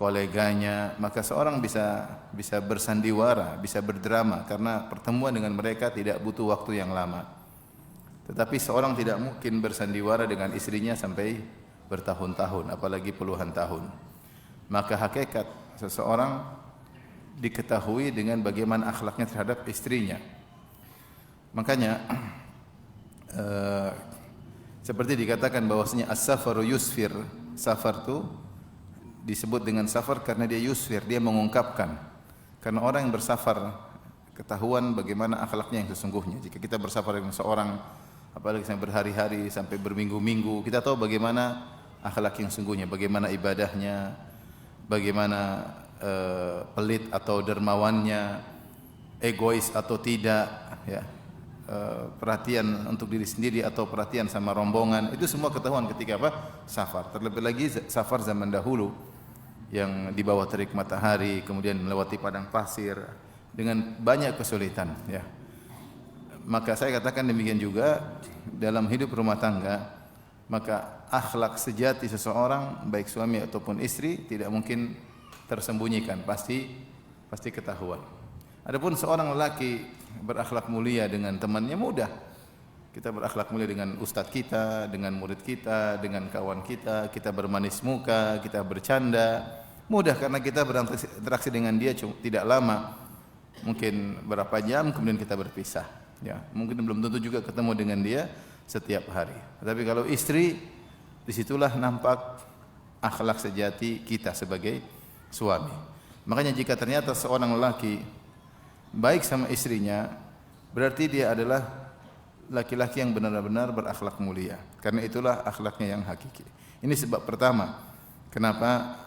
koleganya, maka seorang bisa bersandiwara, bisa berdrama karena pertemuan dengan mereka tidak butuh waktu yang lama. Tetapi seorang tidak mungkin bersandiwara dengan istrinya sampai bertahun-tahun, apalagi puluhan tahun. Maka hakikat seseorang diketahui dengan bagaimana akhlaknya terhadap istrinya. Makanya seperti dikatakan bahwasanya as-safaru yusfir, safar itu disebut dengan safar karena dia yusfir, dia mengungkapkan. Karena orang yang bersafar ketahuan bagaimana akhlaknya yang sesungguhnya. Jika kita bersafar dengan seorang, apalagi sampai berhari-hari, sampai berminggu-minggu, kita tahu bagaimana akhlak yang sesungguhnya, bagaimana ibadahnya, bagaimana pelit atau dermawannya, egois atau tidak, ya, perhatian untuk diri sendiri atau perhatian sama rombongan, itu semua ketahuan ketika apa? Safar. Terlebih lagi safar zaman dahulu yang di bawah terik matahari, kemudian melewati padang pasir dengan banyak kesulitan, ya. Maka saya katakan demikian juga dalam hidup rumah tangga, maka akhlak sejati seseorang baik suami ataupun istri tidak mungkin tersembunyikan, pasti ketahuan. Adapun seorang lelaki berakhlak mulia dengan temannya mudah. Kita berakhlak mulia dengan ustadz kita, dengan murid kita, dengan kawan kita, kita bermanis muka, kita bercanda. Mudah karena kita berinteraksi dengan dia tidak lama. Mungkin berapa jam kemudian kita berpisah. Ya, mungkin belum tentu juga ketemu dengan dia setiap hari. Tapi kalau istri, disitulah nampak akhlak sejati kita sebagai suami. Makanya jika ternyata seorang lelaki baik sama istrinya, berarti dia adalah laki-laki yang benar-benar berakhlak mulia. Karena itulah akhlaknya yang hakiki. Ini sebab pertama kenapa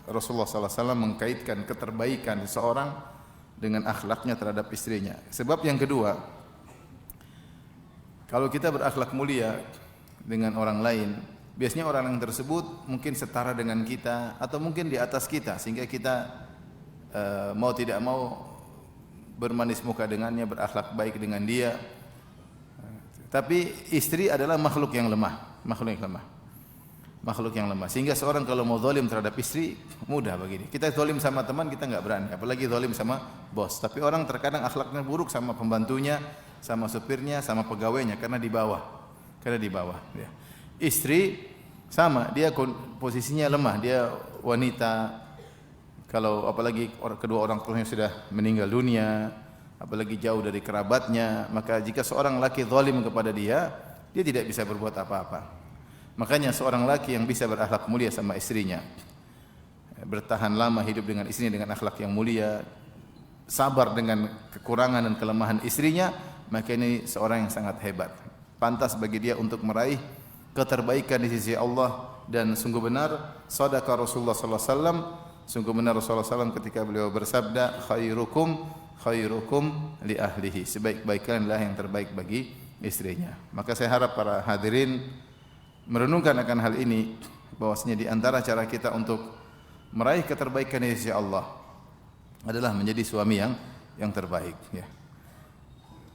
Rasulullah SAW mengkaitkan keterbaikan seseorang dengan akhlaknya terhadap istrinya. Sebab yang kedua, kalau kita berakhlak mulia dengan orang lain, biasanya orang yang tersebut mungkin setara dengan kita atau mungkin di atas kita, sehingga kita mau tidak mau bermanis muka dengannya, berakhlak baik dengan dia. Tapi istri adalah makhluk yang lemah, makhluk yang lemah. Sehingga seorang kalau mau zalim terhadap istri mudah begini. Kita zalim sama teman kita enggak berani, apalagi zalim sama bos. Tapi orang terkadang akhlaknya buruk sama pembantunya, sama supirnya, sama pegawainya karena di bawah. Ya. Istri sama, dia posisinya lemah, dia wanita. Kalau apalagi kedua orang tuanya sudah meninggal dunia, apalagi jauh dari kerabatnya, maka jika seorang laki zalim kepada dia tidak bisa berbuat apa-apa. Makanya seorang laki yang bisa berakhlak mulia sama istrinya, bertahan lama hidup dengan istrinya dengan akhlak yang mulia, sabar dengan kekurangan dan kelemahan istrinya, maka ini seorang yang sangat hebat. Pantas bagi dia untuk meraih keterbaikan di sisi Allah. Dan sungguh benar shadaqa Rasulullah sallallahu alaihi wasallam, sungguh benar Rasulullah SAW ketika beliau bersabda, khairukum li ahlihi, sebaik-baiknya yang terbaik bagi istrinya. Maka saya harap para hadirin merenungkan akan hal ini, bahwasanya di antara cara kita untuk meraih keterbaikan di sisi Allah adalah menjadi suami yang terbaik, ya.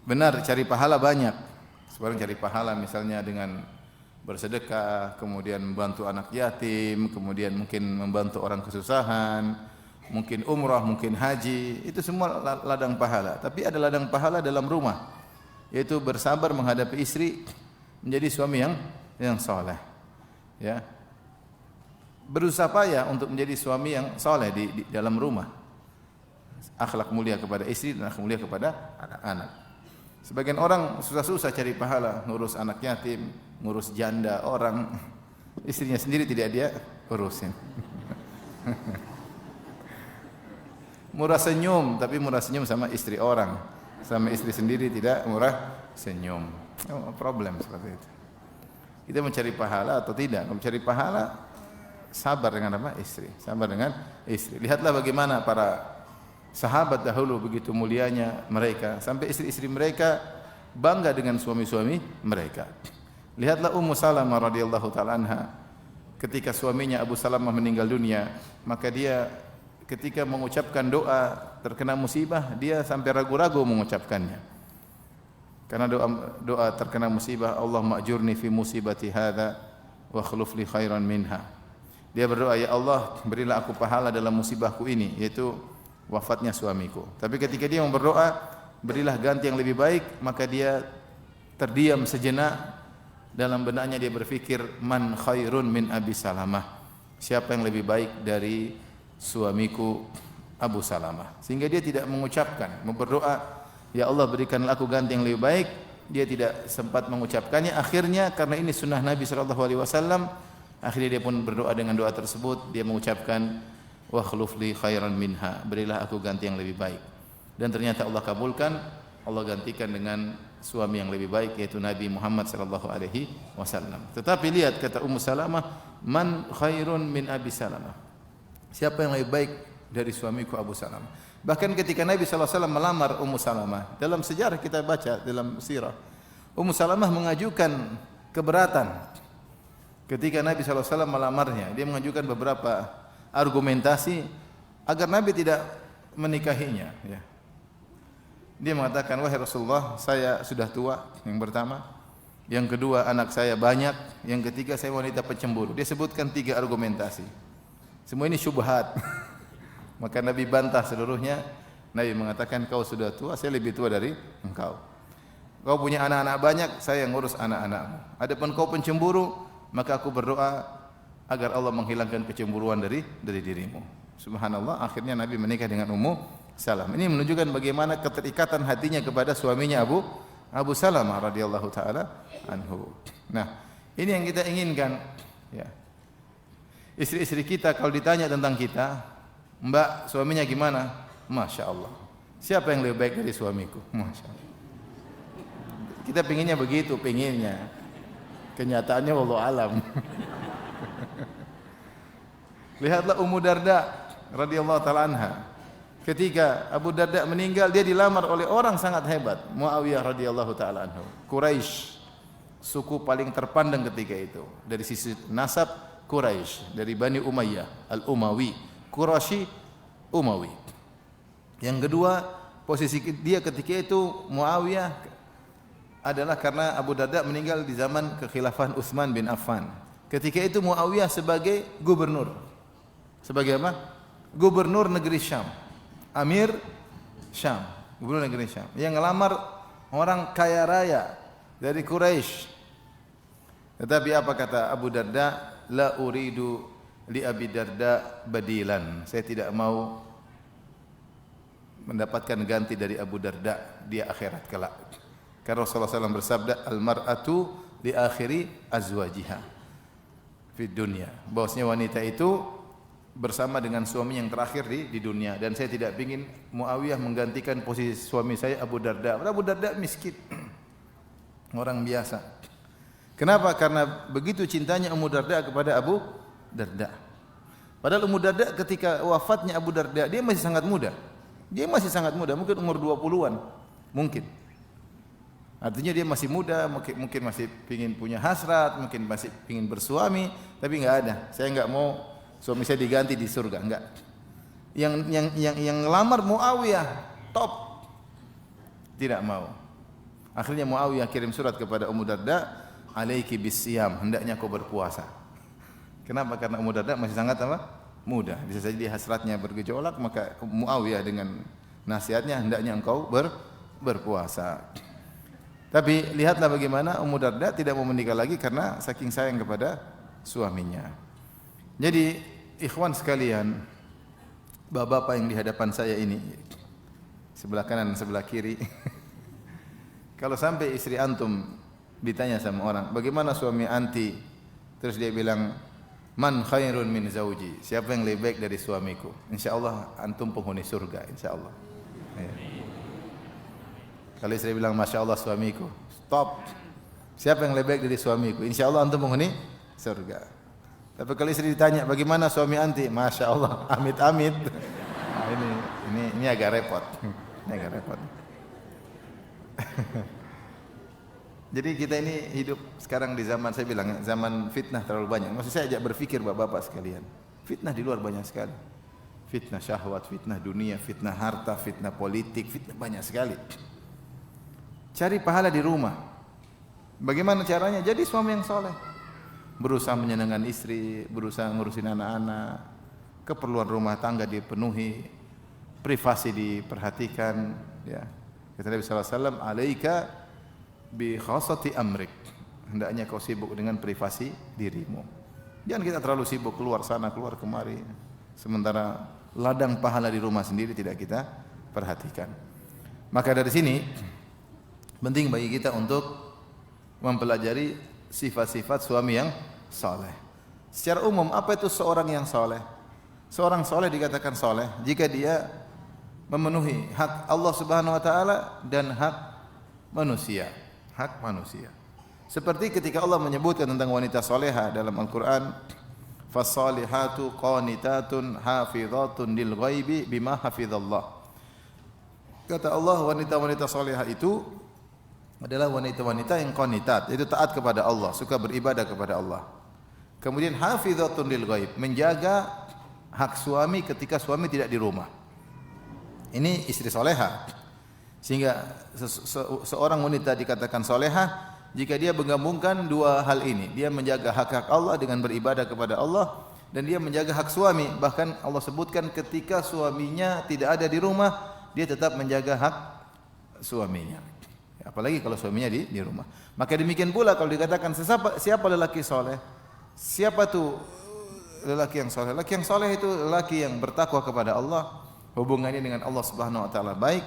Benar, cari pahala banyak. Sekarang cari pahala misalnya dengan bersedekah, kemudian membantu anak yatim, kemudian mungkin membantu orang kesusahan, mungkin umrah, mungkin haji, itu semua ladang pahala. Tapi ada ladang pahala dalam rumah, yaitu bersabar menghadapi istri, menjadi suami yang saleh, ya. Berusaha payah untuk menjadi suami yang saleh di dalam rumah. Akhlak mulia kepada istri dan akhlak mulia kepada anak-anak. Sebagian orang susah-susah cari pahala, ngurus anak yatim, ngurus janda orang, istrinya sendiri tidak dia urusin. Murah senyum, tapi murah senyum sama istri orang, sama istri sendiri tidak murah senyum. Problem seperti itu. Kita mencari pahala atau tidak? Kalau mencari pahala, sabar dengan apa? Istri. Sabar dengan istri. Lihatlah bagaimana para sahabat dahulu begitu mulianya mereka, sampai istri-istri mereka bangga dengan suami-suami mereka. Lihatlah Ummu Salamah radhiyallahu taala anha, ketika suaminya Abu Salamah meninggal dunia, maka dia ketika mengucapkan doa terkena musibah, dia sampai ragu-ragu mengucapkannya. Karena doa terkena musibah, Allahumma ajurni fi musibati hadza wa akhlif li khairan minha. Dia berdoa, ya Allah, berilah aku pahala dalam musibahku ini, yaitu wafatnya suamiku. Tapi ketika dia mau berdoa, berilah ganti yang lebih baik, maka dia terdiam sejenak. Dalam benaknya dia berfikir, man khairun min Abi Salamah. Siapa yang lebih baik dari suamiku Abu Salamah. Sehingga dia tidak mengucapkan, berdoa, ya Allah berikanlah aku ganti yang lebih baik. Dia tidak sempat mengucapkannya. Akhirnya karena ini sunnah Nabi SAW, akhirnya dia pun berdoa dengan doa tersebut. Dia mengucapkan, wa khulufli khairan minha, berilah aku ganti yang lebih baik. Dan ternyata Allah kabulkan. Allah gantikan dengan suami yang lebih baik, yaitu Nabi Muhammad SAW. Tetapi lihat kata Ummu Salamah, man khairun min Abi Salamah. Siapa yang lebih baik dari suamiku Abu Salamah. Bahkan ketika Nabi SAW melamar Ummu Salamah, dalam sejarah kita baca dalam sirah, Ummu Salamah mengajukan keberatan. Ketika Nabi SAW melamarnya, dia mengajukan beberapa argumentasi agar Nabi tidak menikahinya. Ya. Dia mengatakan, wahai Rasulullah, saya sudah tua, yang pertama. Yang kedua, anak saya banyak. Yang ketiga, saya wanita pencemburu. Dia sebutkan 3 argumentasi. Semua ini syubhat. Maka Nabi bantah seluruhnya. Nabi mengatakan, kau sudah tua, saya lebih tua dari engkau. Kau punya anak-anak banyak, saya yang ngurus anak-anakmu. Adapun kau pencemburu, maka aku berdoa agar Allah menghilangkan kecemburuan dari dirimu. Subhanallah, akhirnya Nabi menikah dengan Ummu Salam. Ini menunjukkan bagaimana keterikatan hatinya kepada suaminya Abu Salamah radhiyallahu taala anhu. Nah, ini yang kita inginkan, ya. Istri-istri kita kalau ditanya tentang kita, Mbak, suaminya gimana? Masya Allah. Siapa yang lebih baik dari suamiku? Masya Allah. Kita pinginnya begitu, pinginnya. Kenyataannya wallahu alam. Lihatlah Ummu Darda radhiyallahu taala anha. Ketika Abu Darda meninggal, dia dilamar oleh orang sangat hebat, Muawiyah radhiyallahu taala anhu. Quraisy, suku paling terpandang ketika itu. Dari sisi nasab Quraisy, dari Bani Umayyah, Al-Umawi, Quraisy, Umawi. Yang kedua, posisi dia ketika itu Muawiyah adalah karena Abu Darda meninggal di zaman kekhilafahan Utsman bin Affan. Ketika itu Muawiyah sebagai gubernur. Sebagai apa? Gubernur negeri Syam. Amir Syam, gubernur negeri Syam, yang ngelamar orang kaya raya dari Quraisy. Tetapi apa kata Abu Darda? La uridu li Abi Darda badilan. Saya tidak mau mendapatkan ganti dari Abu Darda di akhirat kelak. Karena Rasulullah SAW bersabda, al-mar'atu li akhiri azwajiha fi dunya. Bahwasanya wanita itu bersama dengan suami yang terakhir di dunia, dan saya tidak ingin Muawiyah menggantikan posisi suami saya Abu Darda. Abu Darda miskin, orang biasa. Kenapa? Karena begitu cintanya Ummu Darda kepada Abu Darda. Padahal Ummu Darda ketika wafatnya Abu Darda, dia masih sangat muda. Dia masih sangat muda, mungkin umur 20-an. Mungkin. Artinya dia masih muda, mungkin masih ingin punya hasrat, mungkin masih ingin bersuami, tapi enggak ada. Saya enggak mau suami saya diganti di surga, enggak. Yang ngelamar Muawiyah top, tidak mau. Akhirnya Muawiyah kirim surat kepada Ummu Darda, alaiki bisyam, hendaknya kau berpuasa. Kenapa? Karena Ummu Darda masih sangat apa? Muda. Bisa saja dia hasratnya bergejolak, maka Muawiyah dengan nasihatnya, hendaknya engkau berpuasa. Tapi lihatlah bagaimana Ummu Darda tidak mau menikah lagi karena saking sayang kepada suaminya. Jadi ikhwan sekalian, bapak-bapak yang di hadapan saya ini, sebelah kanan dan sebelah kiri, kalau sampai istri antum ditanya sama orang, bagaimana suami anti? Terus dia bilang, man khairun min zauji, siapa yang lebih baik dari suamiku? Insyaallah antum penghuni surga, insyaallah. Ya. Kalau istri bilang, masya Allah suamiku, stop. Siapa yang lebih baik dari suamiku? Insyaallah antum penghuni surga. Tapi kalau istri ditanya, bagaimana suami anti? Masya Allah, amit-amit. Nah, ini agak repot. Ini agak repot. Jadi kita ini hidup sekarang di zaman, saya bilang, zaman fitnah terlalu banyak. Maksud saya ajak berfikir bapak-bapak sekalian. Fitnah di luar banyak sekali. Fitnah syahwat, fitnah dunia, fitnah harta, fitnah politik, fitnah banyak sekali. Cari pahala di rumah. Bagaimana caranya? Jadi suami yang soleh. berusaha menyenangkan istri, berusaha ngurusin anak-anak, keperluan rumah tangga dipenuhi, privasi diperhatikan, ya. Kata Nabi sallallahu alaihi wasallam, "Alaika bi khassati amrik." Hendaknya kau sibuk dengan privasi dirimu. Jangan kita terlalu sibuk keluar sana, keluar kemari. Sementara ladang pahala di rumah sendiri tidak kita perhatikan. Maka dari sini penting bagi kita untuk mempelajari sifat-sifat suami yang saleh. Secara umum, apa itu seorang yang saleh? Seorang saleh dikatakan saleh jika dia memenuhi hak Allah Subhanahu wa taala dan hak manusia. Hak manusia. Seperti ketika Allah menyebutkan tentang wanita salehah dalam Al-Qur'an, "Fas-salihatu qanitatun hafizatun lil ghaibi bima hafizallah." Kata Allah, wanita-wanita salehah itu adalah wanita-wanita yang qanitat, yaitu taat kepada Allah, suka beribadah kepada Allah. Kemudian hafizatun lil ghaib, menjaga hak suami ketika suami tidak di rumah. Ini istri salehah. Sehingga seorang wanita dikatakan salehah jika dia menggabungkan dua hal ini. Dia menjaga hak-hak Allah dengan beribadah kepada Allah, dan dia menjaga hak suami. Bahkan Allah sebutkan ketika suaminya tidak ada di rumah, dia tetap menjaga hak suaminya. Apalagi kalau suaminya di rumah. Maka demikian pula kalau dikatakan siapa lelaki soleh? Siapa tu lelaki yang soleh? Lelaki yang soleh itu lelaki yang bertakwa kepada Allah, hubungannya dengan Allah Subhanahu wa taala baik,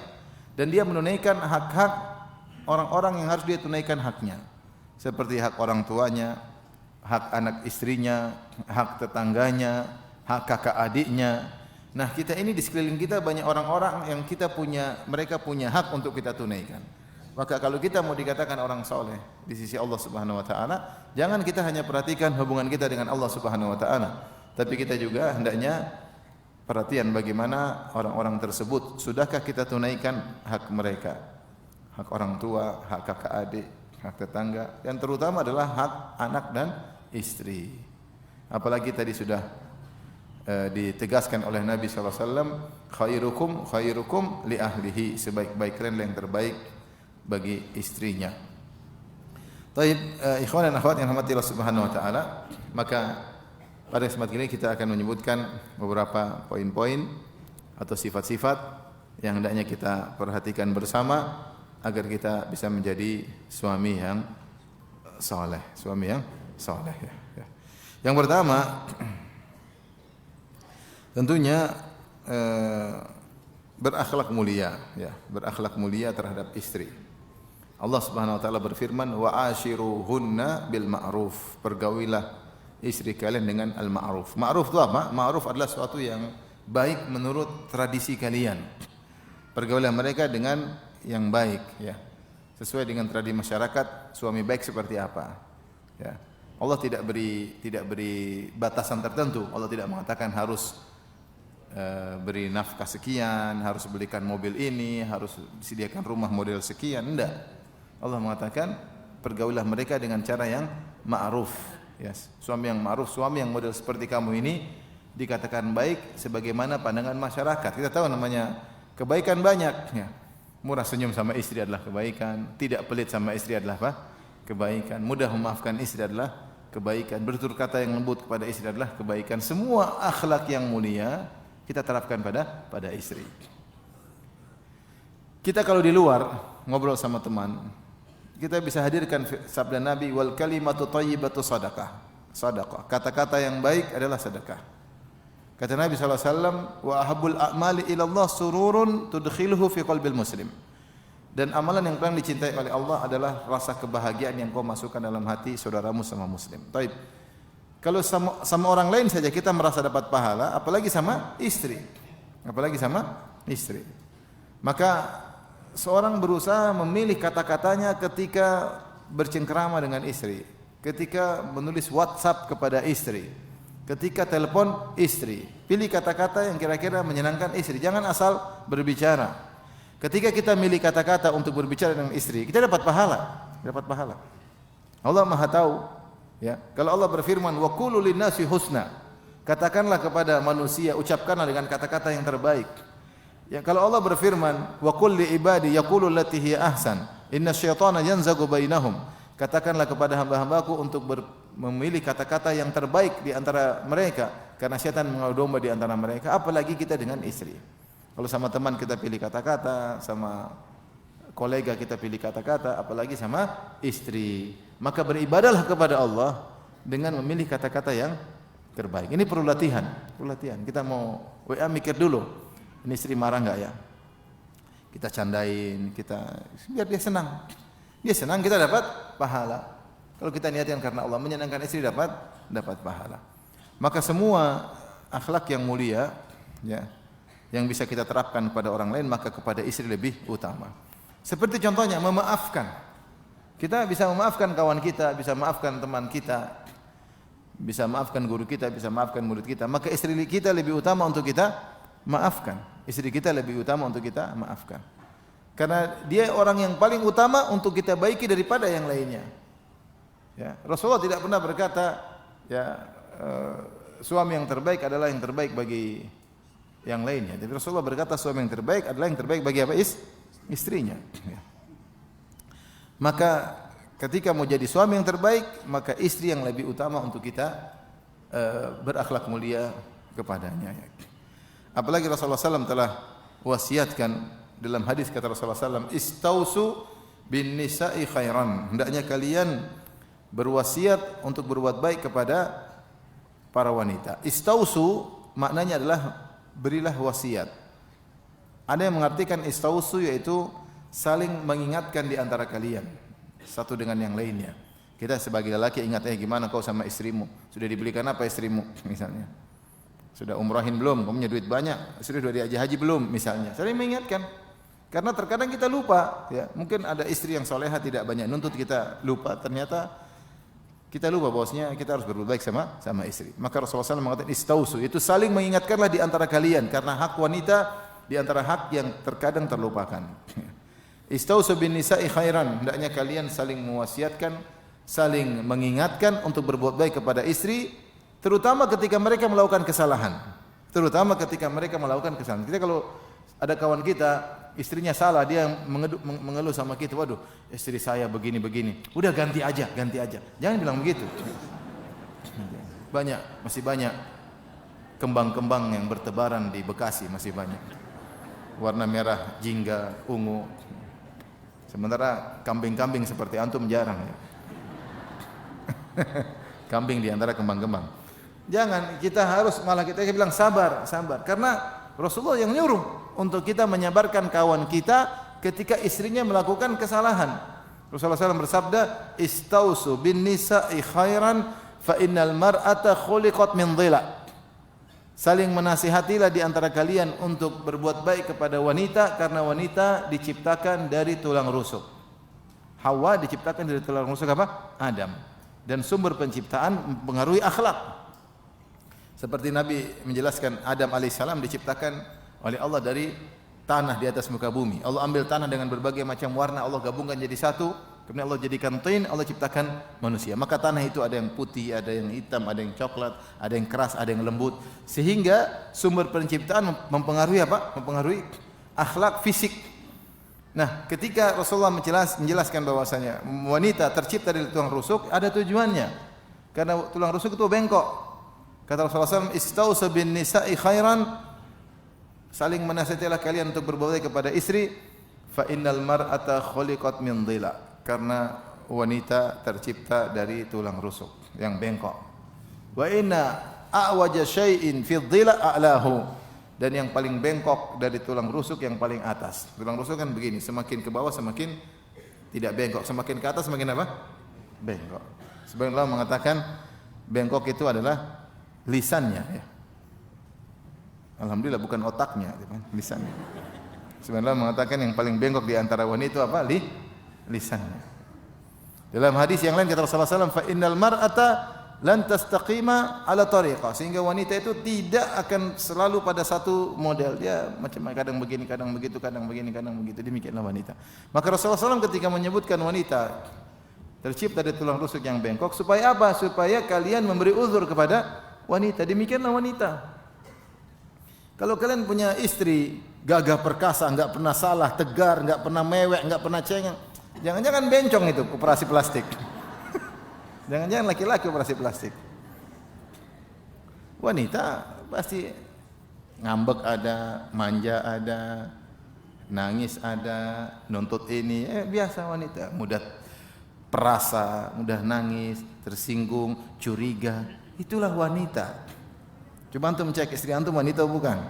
dan dia menunaikan hak-hak orang-orang yang harus dia tunaikan haknya. Seperti hak orang tuanya, hak anak istrinya, hak tetangganya, hak kakak adiknya. Nah, kita ini di sekeliling kita banyak orang-orang yang mereka punya hak untuk kita tunaikan. Maka kalau kita mau dikatakan orang soleh di sisi Allah Subhanahu wa taala, jangan kita hanya perhatikan hubungan kita dengan Allah Subhanahu wa taala, tapi kita juga hendaknya perhatian bagaimana orang-orang tersebut, sudahkah kita tunaikan hak mereka, hak orang tua, hak kakak adik, hak tetangga, dan terutama adalah hak anak dan istri. Apalagi tadi sudah ditegaskan oleh Nabi sallallahu alaihi wasallam, khairukum li ahlihi, sebaik-baik kalian yang terbaik bagi istrinya. Taib, ikhwan dan akhwat yang dirahmati Allah Subhanahu wa taala, maka pada kesempatan ini kita akan menyebutkan beberapa poin-poin atau sifat-sifat yang hendaknya kita perhatikan bersama agar kita bisa menjadi suami yang saleh, ya. Yang pertama tentunya berakhlak mulia, ya, berakhlak mulia terhadap istri. Allah Subhanahu wa taala berfirman, "Wa ashiruhunna bil ma'ruf." Pergaulilah istri kalian dengan al-ma'ruf. Ma'ruf itu apa? Ma'ruf adalah sesuatu yang baik menurut tradisi kalian. Pergaulilah mereka dengan yang baik, ya. Sesuai dengan tradisi masyarakat, suami baik seperti apa? Ya. Allah tidak beri batasan tertentu. Allah tidak mengatakan harus beri nafkah sekian, harus belikan mobil ini, harus disediakan rumah model sekian, enggak. Allah mengatakan pergaulilah mereka dengan cara yang ma'ruf. Yes. Suami yang ma'ruf, suami yang model seperti kamu ini dikatakan baik sebagaimana pandangan masyarakat. Kita tahu namanya kebaikan banyak, ya. Murah senyum sama istri adalah kebaikan, tidak pelit sama istri adalah apa? Kebaikan. Mudah memaafkan istri adalah kebaikan. Bertutur kata yang lembut kepada istri adalah kebaikan. Semua akhlak yang mulia kita terapkan pada istri. Kita kalau di luar ngobrol sama teman, kita bisa hadirkan sabda Nabi, wal kalimatu thayyibatu sadaqah. Sadaqah. Kata-kata yang baik adalah sedekah. Kata Nabi sallallahu alaihi wasallam, wa ahabbul a'mali ila Allah sururun tudkhiluhu fi qalbil muslim. Dan amalan yang paling dicintai oleh Allah adalah rasa kebahagiaan yang kau masukkan dalam hati saudaramu sama muslim. Baik. Kalau sama orang lain saja kita merasa dapat pahala, apalagi sama istri. Apalagi sama istri. Maka seorang berusaha memilih kata-katanya ketika bercengkrama dengan istri, ketika menulis WhatsApp kepada istri, ketika telepon istri. Pilih kata-kata yang kira-kira menyenangkan istri. Jangan asal berbicara. Ketika kita milih kata-kata untuk berbicara dengan istri, kita dapat pahala. Dapat pahala. Allah Maha tahu. Ya, kalau Allah berfirman, wa qulu lin-nasi husna. Katakanlah kepada manusia, ucapkanlah dengan kata-kata yang terbaik. Ya, kalau Allah berfirman, wa qul li ibadi yaqulu allati hiya ahsan, inna syaitana yanzagu bainahum. Katakanlah kepada hamba-hambaku untuk memilih kata-kata yang terbaik di antara mereka, karena syaitan mengadu domba di antara mereka, apalagi kita dengan istri. Kalau sama teman kita pilih kata-kata, sama kolega kita pilih kata-kata, apalagi sama istri. Maka beribadahlah kepada Allah dengan memilih kata-kata yang terbaik. Ini perlu latihan, Kita mau WA mikir dulu, ini istri marah enggak ya? Kita candain, biar dia senang. Dia senang, kita dapat pahala. Kalau kita niatkan karena Allah, menyenangkan istri dapat pahala. Maka semua akhlak yang mulia, ya, yang bisa kita terapkan kepada orang lain, maka kepada istri lebih utama. Seperti contohnya memaafkan. Kita bisa memaafkan kawan kita, bisa memaafkan teman kita, bisa memaafkan guru kita, bisa memaafkan murid kita. Maka istri kita lebih utama untuk kita maafkan. Istri kita lebih utama untuk kita maafkan. Karena dia orang yang paling utama untuk kita baiki daripada yang lainnya. Ya, Rasulullah tidak pernah berkata, ya, suami yang terbaik adalah yang terbaik bagi yang lainnya. Tapi Rasulullah berkata suami yang terbaik adalah yang terbaik bagi apa? Istrinya. Ya. Maka ketika mau jadi suami yang terbaik, maka istri yang lebih utama untuk kita berakhlak mulia kepadanya. Apalagi Rasulullah SAW telah wasiatkan dalam hadis, kata Rasulullah SAW, istausu bin nisa'i khairan. Hendaknya kalian berwasiat untuk berbuat baik kepada para wanita. Istausu maknanya adalah berilah wasiat. Ada yang mengartikan istausu yaitu saling mengingatkan di antara kalian satu dengan yang lainnya. Kita sebagai lelaki ingat, gimana kau sama istrimu? Sudah dibelikan apa istrimu misalnya? Sudah umrahin belum? Kamu punya duit banyak. Sudah diajak haji belum misalnya? Saling mengingatkan. Karena terkadang kita lupa, ya. Mungkin ada istri yang soleha tidak banyak nuntut, kita lupa. Ternyata kita lupa bahwasanya kita harus berbuat baik sama istri. Maka Rasulullah SAW mengatakan istausu, itu saling mengingatkanlah di antara kalian, karena hak wanita di antara hak yang terkadang terlupakan. Istausu bin nisa'i khairan, hendaknya kalian saling mewasiatkan, saling mengingatkan untuk berbuat baik kepada istri, terutama ketika mereka melakukan kesalahan. Kita kalau ada kawan kita, istrinya salah, dia mengeluh sama kita, waduh, istri saya begini-begini. Udah ganti aja. Jangan bilang begitu. Masih banyak kembang-kembang yang bertebaran di Bekasi, masih banyak. Warna merah, jingga, ungu. Sementara kambing-kambing seperti antum jarang, ya. Kambing di antara kembang-kembang. Jangan, kita bilang sabar. Karena Rasulullah yang nyuruh untuk kita menyabarkan kawan kita ketika istrinya melakukan kesalahan. Rasulullah SAW bersabda, istausu bin nisa'i khairan fa innal mar'ata khuliqat min dhila. Saling menasihatilah di antara kalian untuk berbuat baik kepada wanita, karena wanita diciptakan dari tulang rusuk. Hawa diciptakan dari tulang rusuk apa? Adam. Dan sumber penciptaan mempengaruhi akhlak. Seperti Nabi menjelaskan, Adam alaihissalam diciptakan oleh Allah dari tanah di atas muka bumi. Allah ambil tanah dengan berbagai macam warna, Allah gabungkan jadi satu. Kemudian Allah jadikan tin, Allah ciptakan manusia. Maka tanah itu ada yang putih, ada yang hitam, ada yang coklat, ada yang keras, ada yang lembut. Sehingga sumber penciptaan mempengaruhi apa? Mempengaruhi akhlak fisik. Nah, ketika Rasulullah menjelaskan bahwasanya wanita tercipta dari tulang rusuk, ada tujuannya. Karena tulang rusuk itu bengkok. Kata Rasulullah SAW, istausu bin nisa'i khairan, saling menasihatilah kalian untuk berbuat baik kepada istri, fa innal mar'ata khuliqat min dhila, karena wanita tercipta dari tulang rusuk yang bengkok. Wa inna a'waja syai'in fi dhila a'lahu, dan yang paling bengkok dari tulang rusuk yang paling atas. Tulang rusuk kan begini, semakin ke bawah semakin tidak bengkok, semakin ke atas semakin apa? Bengkok. Sebagian ulama mengatakan bengkok itu adalah lisannya, ya. Alhamdulillah bukan otaknya, lisannya. Sebenarnya mengatakan yang paling bengkok di antara wanita itu apa? Lisannya. Dalam hadis yang lain kata Rasulullah SAW, fa innal mar'ata lan tastaqima ala tariqah, sehingga wanita itu tidak akan selalu pada satu model, dia macam kadang begini, kadang begitu, kadang begini, kadang begitu. Demikianlah wanita. Maka Rasulullah SAW ketika menyebutkan wanita tercipta dari tulang rusuk yang bengkok, supaya apa? Supaya kalian memberi uzur kepada wanita. Demikianlah wanita. Kalau kalian punya istri gagah perkasa, enggak pernah salah, tegar, enggak pernah mewek, enggak pernah cengeng, jangan-jangan bencong itu, operasi plastik. Jangan-jangan laki-laki operasi plastik. Wanita pasti ngambek ada, manja ada, nangis ada, nuntut ini, biasa wanita, mudah perasa, mudah nangis, tersinggung, curiga. Itulah wanita. Coba antum cek istri antum wanita bukan?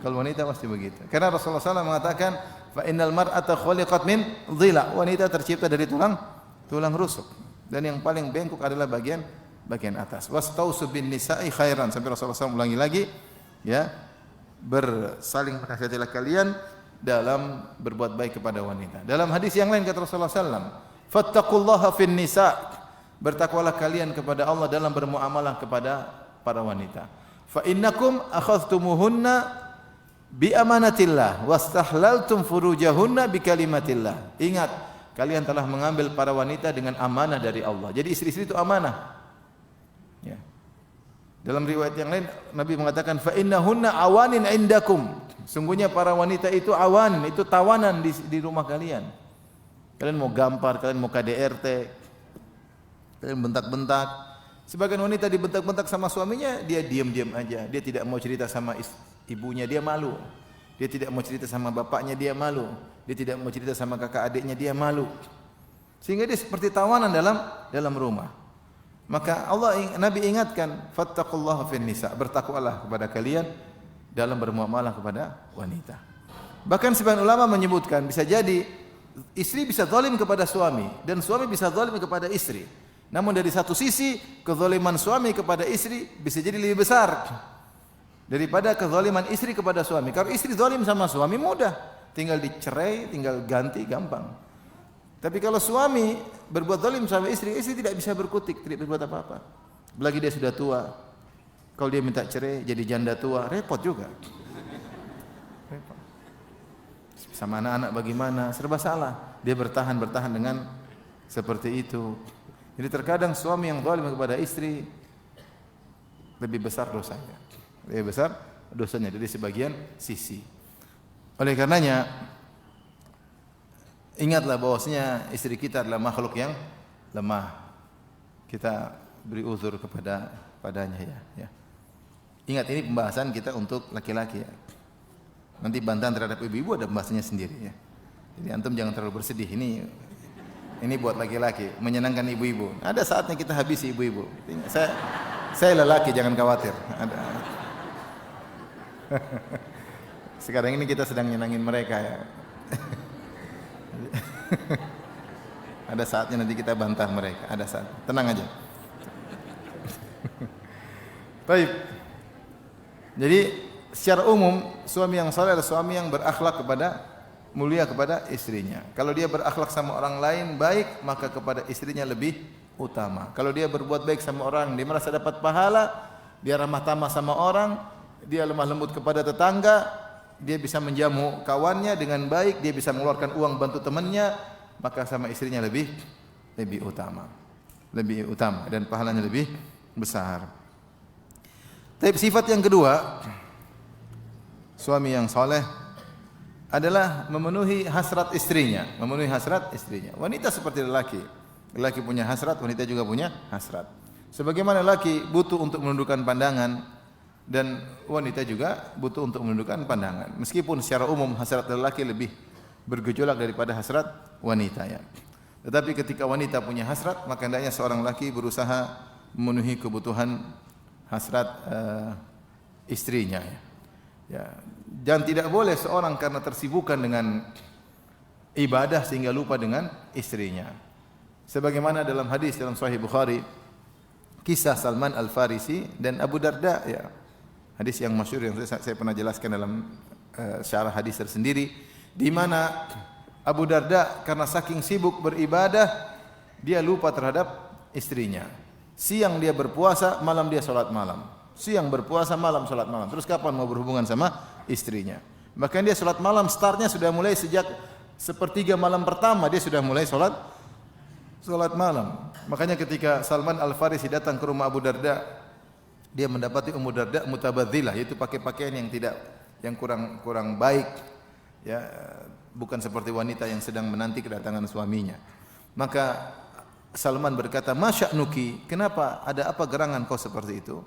Kalau wanita pasti begitu. Karena Rasulullah SAW mengatakan, fa innal mar'ata khuliqat min dhila. Wanita tercipta dari tulang rusuk. Dan yang paling bengkok adalah bagian atas. Wastausu bin nisa'i khairan. Sampai Rasulullah SAW ulangi lagi, ya, bersaling menasihatilah kalian dalam berbuat baik kepada wanita. Dalam hadis yang lain kata Rasulullah SAW, fattaqullaha fin nisa'. Bertakwalah kalian kepada Allah dalam bermuamalah kepada para wanita. Fa innakum akhadhtumuhunna bi amanatillah wastahlaltum furujahunna bi kalimatillah. Ingat, kalian telah mengambil para wanita dengan amanah dari Allah. Jadi istri-istri itu amanah. Ya. Dalam riwayat yang lain Nabi mengatakan fa innahunna awanin indakum. Sungguhnya para wanita itu awanin, itu tawanan di rumah kalian. Kalian mau gampar, kalian mau KDRT, kalian bentak-bentak. Sebagian wanita dibentak-bentak sama suaminya, dia diam-diam aja. Dia tidak mau cerita sama ibunya, dia malu. Dia tidak mau cerita sama bapaknya, dia malu. Dia tidak mau cerita sama kakak adiknya, dia malu. Sehingga dia seperti tawanan dalam rumah. Maka Nabi ingatkan, fattaqullaha fin nisa, bertakwalah kepada kalian dalam bermuamalah kepada wanita. Bahkan sebagian ulama menyebutkan bisa jadi istri bisa zalim kepada suami dan suami bisa zalim kepada istri. Namun dari satu sisi kezaliman suami kepada istri bisa jadi lebih besar daripada kezaliman istri kepada suami. Kalau istri zalim sama suami mudah, tinggal dicerai, tinggal ganti gampang. Tapi kalau suami berbuat zalim sama istri, istri tidak bisa berkutik, tidak berbuat apa-apa. Belagi dia sudah tua. Kalau dia minta cerai jadi janda tua, repot juga. Repot. Sama anak-anak bagaimana? Serba salah. Dia bertahan dengan seperti itu. Jadi terkadang suami yang zalim kepada istri lebih besar dosanya. Lebih besar dosanya dari sebagian sisi. Oleh karenanya ingatlah bahwasanya istri kita adalah makhluk yang lemah. Kita beri uzur padanya ya. Ingat ini pembahasan kita untuk laki-laki ya. Nanti bantahan terhadap ibu-ibu ada pembahasannya sendiri ya. Jadi antum jangan terlalu bersedih. Ini buat laki-laki, menyenangkan ibu-ibu. Ada saatnya kita habisi ibu-ibu. Saya lelaki, jangan khawatir. Sekarang ini kita sedang nyenangin mereka ya. Ada saatnya nanti kita bantah mereka. Ada saat. Tenang aja. Baik. Jadi secara umum suami yang saleh adalah suami yang berakhlak mulia kepada istrinya. Kalau dia berakhlak sama orang lain baik, maka kepada istrinya lebih utama. Kalau dia berbuat baik sama orang, dia merasa dapat pahala, dia ramah tamah sama orang, dia lemah lembut kepada tetangga, dia bisa menjamu kawannya dengan baik, dia bisa mengeluarkan uang bantu temannya, maka sama istrinya lebih utama. Lebih utama dan pahalanya lebih besar. Tapi sifat yang kedua, suami yang saleh adalah memenuhi hasrat istrinya, Wanita seperti lelaki. Lelaki punya hasrat, wanita juga punya hasrat. Sebagaimana lelaki butuh untuk menundukkan pandangan dan wanita juga butuh untuk menundukkan pandangan. Meskipun secara umum hasrat lelaki lebih bergejolak daripada hasrat wanita ya. Tetapi ketika wanita punya hasrat, maka hendaknya seorang lelaki berusaha memenuhi kebutuhan hasrat istrinya ya. Dan tidak boleh seorang karena tersibukkan dengan ibadah sehingga lupa dengan istrinya. Sebagaimana dalam hadis dalam Sahih Bukhari, kisah Salman Al-Farisi dan Abu Darda ya. Hadis yang masyhur yang saya pernah jelaskan dalam syarah hadis tersendiri, di mana Abu Darda karena saking sibuk beribadah dia lupa terhadap istrinya. Siang dia berpuasa, malam dia salat malam. Siang berpuasa, malam salat malam. Terus kapan mau berhubungan sama istrinya? Bahkan dia salat malam startnya sudah mulai sejak sepertiga malam pertama dia sudah mulai salat malam. Makanya ketika Salman Al-Farisi datang ke rumah Abu Darda, dia mendapati Ummu Darda mutabadzilah, yaitu pakai pakaian yang kurang baik, ya, bukan seperti wanita yang sedang menanti kedatangan suaminya. Maka Salman berkata, "Ma sya'nuki? Kenapa? Ada apa gerangan kau seperti itu?"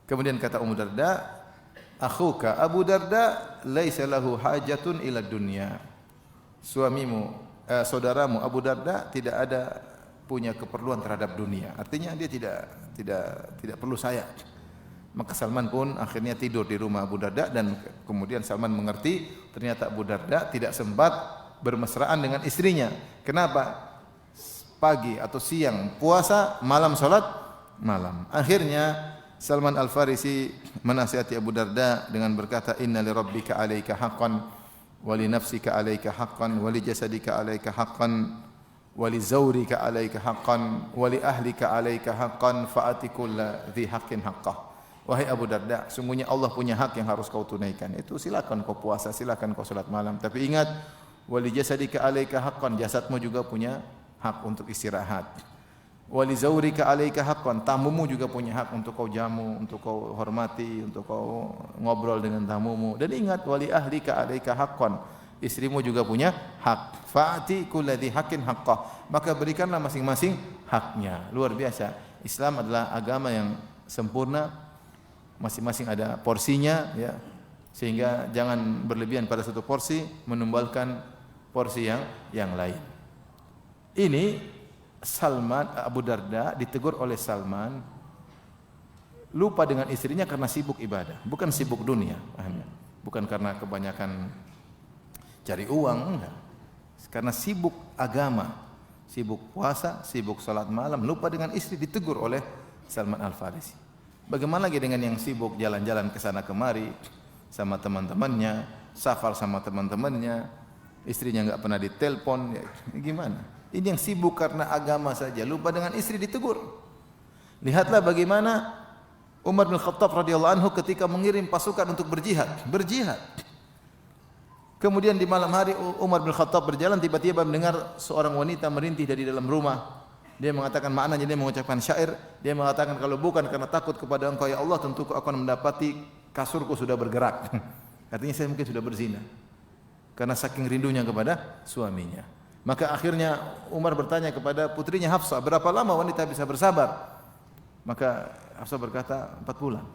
Kemudian kata Ummu Darda, "Akhuka Abu Darda laisa lahu hajatun ila dunya." Suamimu, saudaramu Abu Darda tidak ada punya keperluan terhadap dunia. Artinya dia tidak perlu saya. Maka Salman pun akhirnya tidur di rumah Abu Darda dan kemudian Salman mengerti ternyata Abu Darda tidak sempat bermesraan dengan istrinya. Kenapa? Pagi atau siang puasa, malam salat malam. Akhirnya Salman Al-Farisi menasihati Abu Darda dengan berkata, "Inna li rabbika 'alaika haqqan wa li nafsika 'alaika haqqan wa li jasadika 'alaika haqqan wa li zawrika 'alaika haqqan wa li ahlika 'alaika haqqan fa'ati kulla dzi haqqin haqqah." Wahai Abu Darda, sungguhnya Allah punya hak yang harus kau tunaikan. Itu silakan kau puasa, silakan kau salat malam, tapi ingat wa li jasadika 'alaika haqqan, jasadmu juga punya hak untuk istirahat. Wa li zawrika 'alaika haqqan, tamumu juga punya hak untuk kau jamu, untuk kau hormati, untuk kau ngobrol dengan tamumu. Dan ingat wa li ahlika 'alaika haqqan, istrimu juga punya hak. Fa'ati kulladzi haqqin haqqah, maka berikanlah masing-masing haknya. Luar biasa. Islam adalah agama yang sempurna, masing-masing ada porsinya, ya. Sehingga jangan berlebihan pada satu porsi menumbalkan porsi yang lain. Ini Salman, Abu Darda ditegur oleh Salman lupa dengan istrinya karena sibuk ibadah, bukan sibuk dunia, pahamnya? Bukan karena kebanyakan cari uang, enggak. Karena sibuk agama, sibuk puasa, sibuk salat malam, lupa dengan istri, ditegur oleh Salman Al-Farisi. Bagaimana lagi dengan yang sibuk jalan-jalan ke sana kemari sama teman-temannya, safar sama teman-temannya, istrinya enggak pernah ditelepon, ya, gimana? Ini yang sibuk karena agama saja, lupa dengan istri, ditegur. Lihatlah bagaimana Umar bin Khattab radhiyallahu anhu ketika mengirim pasukan untuk berjihad. Kemudian di malam hari Umar bin Khattab berjalan, tiba-tiba mendengar seorang wanita merintih dari dalam rumah. Dia mengatakan maknanya, dia mengucapkan syair. Dia mengatakan, kalau bukan karena takut kepada Engkau ya Allah, tentu aku akan mendapati kasurku sudah bergerak. Artinya saya mungkin sudah berzina. Karena saking rindunya kepada suaminya. Maka akhirnya Umar bertanya kepada putrinya Hafsah, berapa lama wanita bisa bersabar? Maka Hafsah berkata 4 bulan.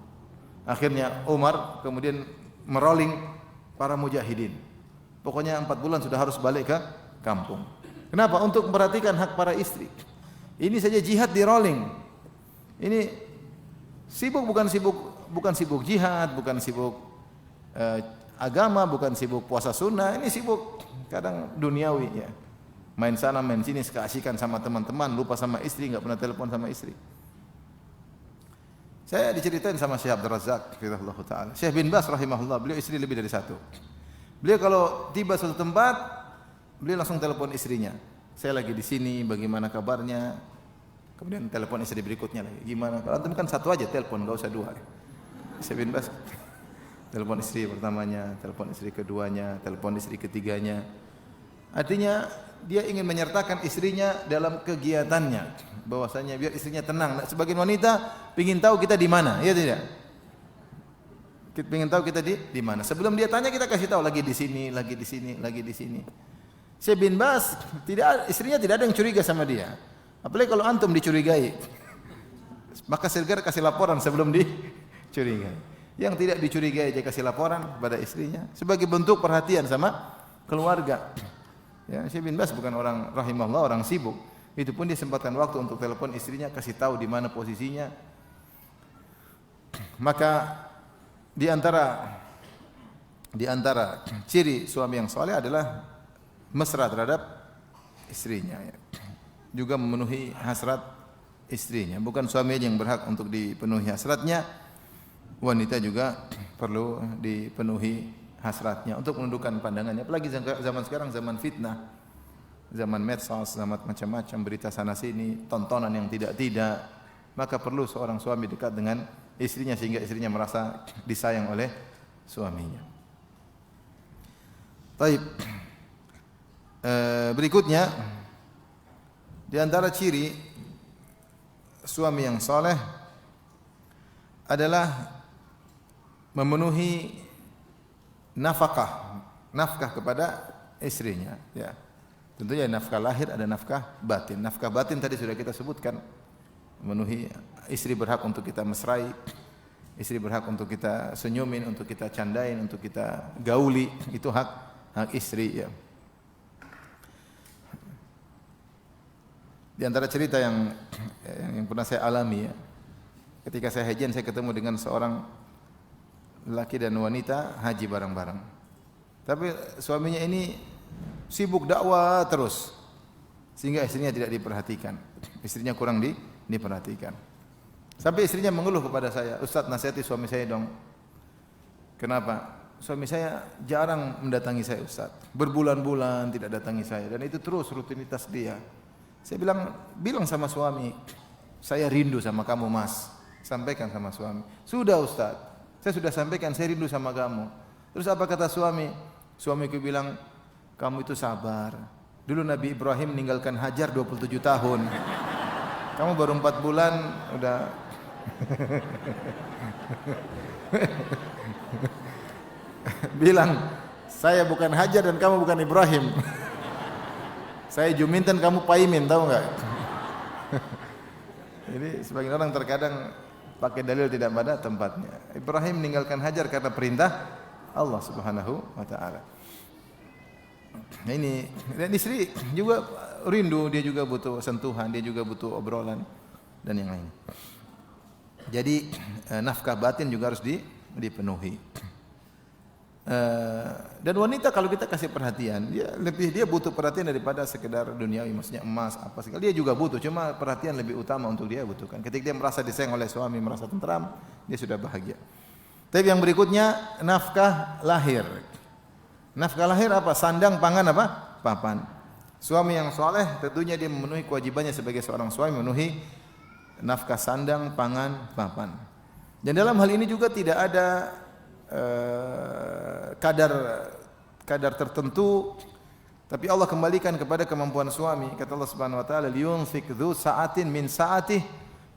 Akhirnya Umar kemudian merolling para mujahidin. Pokoknya 4 bulan sudah harus balik ke kampung. Kenapa? Untuk memperhatikan hak para istri. Ini saja jihad di rolling. Ini sibuk bukan sibuk jihad, bukan sibuk agama, bukan sibuk puasa sunnah. Ini sibuk kadang duniawi, ya. Main sana main sini, keasikan sama teman-teman, lupa sama istri, enggak pernah telepon sama istri. Saya diceritain sama Syekh Abdul Razak rahimahullah taala. Syekh bin Baz rahimahullah, beliau istri lebih dari 1. Beliau kalau tiba suatu tempat, beliau langsung telepon istrinya. Saya lagi di sini, bagaimana kabarnya? Kemudian telepon istri berikutnya lagi. Gimana? Kalau antum kan 1 aja telepon, enggak usah 2. Syekh bin Baz telepon istri pertamanya, telepon istri keduanya, telepon istri ketiganya. Artinya dia ingin menyertakan istrinya dalam kegiatannya, bahwasanya biar istrinya tenang. Sebagian wanita ingin tahu kita di mana, ya tidak? Kita ingin tahu kita di mana. Sebelum dia tanya kita kasih tahu, lagi di sini, lagi di sini, lagi di sini. Syekh bin Baz istrinya tidak ada yang curiga sama dia. Apalagi kalau antum dicurigai, maka segera kasih laporan sebelum dicurigai. Yang tidak dicurigai dia kasih laporan pada istrinya sebagai bentuk perhatian sama keluarga. Ya, Syekh bin Baz bukan orang rahimahullah, orang sibuk. Itu pun dia sempatkan waktu untuk telepon istrinya, kasih tahu di mana posisinya. Maka di antara ciri suami yang saleh adalah mesra terhadap istrinya, ya. Juga memenuhi hasrat istrinya. Bukan suami yang berhak untuk dipenuhi hasratnya, wanita juga perlu dipenuhi hasratnya untuk menundukkan pandangannya. Apalagi zaman sekarang, zaman fitnah, zaman medsos, zaman macam-macam, berita sana sini, tontonan yang tidak-tidak. Maka perlu seorang suami dekat dengan istrinya sehingga istrinya merasa disayang oleh suaminya. Baik. Berikutnya, di antara ciri suami yang saleh adalah memenuhi nafkah kepada istrinya, ya. Tentunya nafkah lahir, ada nafkah batin. Nafkah batin tadi sudah kita sebutkan, memenuhi istri berhak untuk kita mesrai, istri berhak untuk kita senyumin, untuk kita candain, untuk kita gauli, itu hak istri ya. Di antara cerita yang pernah saya alami ya, ketika saya hajian saya ketemu dengan seorang laki dan wanita haji bareng-bareng. Tapi suaminya ini sibuk dakwah terus, sehingga istrinya tidak diperhatikan. Istrinya kurang diperhatikan. Sampai istrinya mengeluh kepada saya, "Ustaz, nasihati suami saya dong." Kenapa? Suami saya jarang mendatangi saya, Ustaz. Berbulan-bulan tidak datangi saya, dan itu terus rutinitas dia. Saya bilang sama suami, "Saya rindu sama kamu, Mas." Sampaikan sama suami. "Sudah, Ustaz. Saya sudah sampaikan saya rindu sama kamu." Terus apa kata suami? Suamiku bilang, "Kamu itu sabar. Dulu Nabi Ibrahim meninggalkan Hajar 27 tahun. Kamu baru 4 bulan udah." Bilang, "Saya bukan Hajar dan kamu bukan Ibrahim. Saya Juminten, kamu Paimin, tahu enggak?" Jadi sebagian orang terkadang pakai dalil tidak pada tempatnya. Ibrahim meninggalkan Hajar karena perintah Allah Subhanahu wa taala. Nah ini, dan istri juga rindu, dia juga butuh sentuhan, dia juga butuh obrolan dan yang lain. Jadi nafkah batin juga harus dipenuhi. Dan wanita kalau kita kasih perhatian, dia butuh perhatian daripada sekedar duniawi, maksudnya emas apa segala. Dia juga butuh, cuma perhatian lebih utama untuk dia butuhkan. Ketika dia merasa disayang oleh suami, merasa tentram, dia sudah bahagia. Tapi yang berikutnya nafkah lahir. Nafkah lahir apa? Sandang, pangan apa? Papan. Suami yang soleh tentunya dia memenuhi kewajibannya sebagai seorang suami, memenuhi nafkah sandang, pangan, papan. Dan dalam hal ini juga tidak ada kadar tertentu, tapi Allah kembalikan kepada kemampuan suami. Kata Allah Subhanahu wa taala, "Liyunfik dzu sa'atin min sa'atihi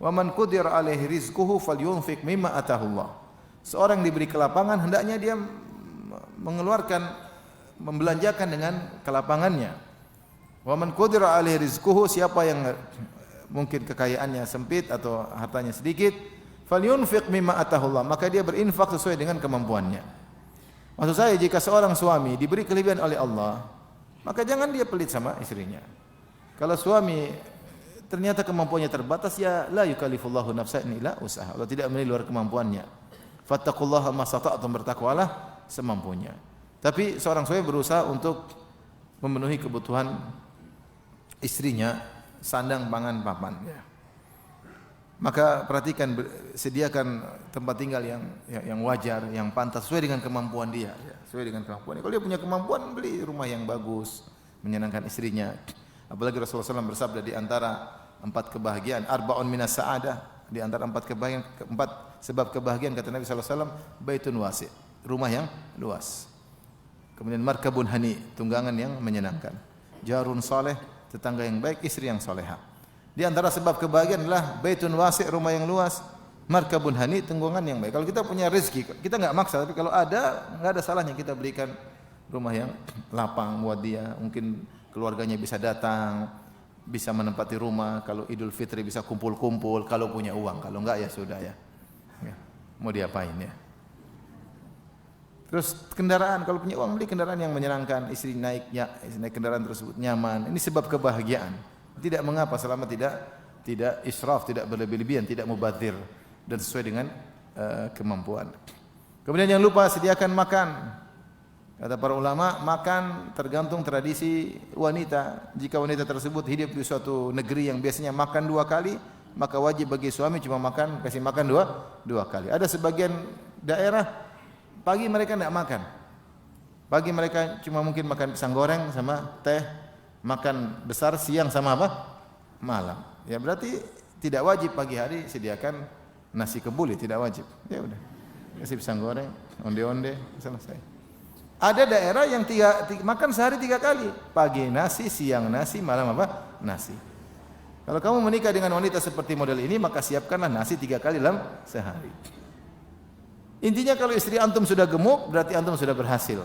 wa man qudira 'alaihi rizquhu falyunfik mimma atahu Allah." Seorang diberi kelapangan hendaknya dia membelanjakan dengan kelapangannya. Wa man qudira 'alaihi rizquhu, siapa yang mungkin kekayaannya sempit atau hartanya sedikit, falyunfiq mimma atahullah, maka dia berinfak sesuai dengan kemampuannya. Maksud saya, jika seorang suami diberi kelebihan oleh Allah, maka jangan dia pelit sama istrinya. Kalau suami ternyata kemampuannya terbatas, ya la yukallifullahu nafsan illa usaha. Allah tidak menilai luar kemampuannya. Fattaqullaha mastata'tum, bertakwalah semampunya. Tapi seorang suami berusaha untuk memenuhi kebutuhan istrinya, sandang, pangan, papan. Maka perhatikan, sediakan tempat tinggal yang wajar, yang pantas sesuai dengan kemampuan dia. Sesuai dengan kemampuan. Kalau dia punya kemampuan, beli rumah yang bagus, menyenangkan istrinya. Apalagi Rasulullah SAW bersabda, di antara 4 kebahagiaan, arba'un minas sa'adah, di antara 4 kebahagiaan, 4 sebab kebahagiaan kata Nabi SAW, baitun wasi', rumah yang luas. Kemudian markabun hani, tunggangan yang menyenangkan. Jarun saleh, tetangga yang baik, istri yang salehah. Di antara sebab kebahagiaan adalah baitun wasi', rumah yang luas, markabun hani, tunggangan yang baik. Kalau kita punya rezeki, kita enggak maksa, tapi kalau ada, enggak ada salahnya kita berikan rumah yang lapang buat dia. Mungkin keluarganya bisa datang, bisa menempati rumah. Kalau Idul Fitri bisa kumpul-kumpul, kalau punya uang. Kalau enggak ya sudah ya. Mau diapain ya? Terus kendaraan, kalau punya uang beli kendaraan yang menyenangkan, istri naik kendaraan tersebut nyaman. Ini sebab kebahagiaan. Tidak mengapa selama tidak israf, tidak berlebih-lebihan, tidak mubadzir, dan sesuai dengan kemampuan. Kemudian jangan lupa sediakan makan. Kata para ulama, makan tergantung tradisi wanita. Jika wanita tersebut hidup di suatu negeri yang biasanya makan 2 kali, maka wajib bagi suami cuma kasih makan dua kali. Ada sebagian daerah pagi mereka tidak makan. Pagi mereka cuma mungkin makan pisang goreng sama teh, makan besar siang sama apa? Malam. Ya berarti tidak wajib pagi hari sediakan nasi kebuli, tidak wajib. Ya udah. Kasih pisang goreng, onde-onde, selesai. Ada daerah yang makan sehari 3 kali. Pagi nasi, siang nasi, malam apa? Nasi. Kalau kamu menikah dengan wanita seperti model ini, maka siapkanlah nasi 3 kali dalam sehari. Intinya kalau istri antum sudah gemuk, berarti antum sudah berhasil.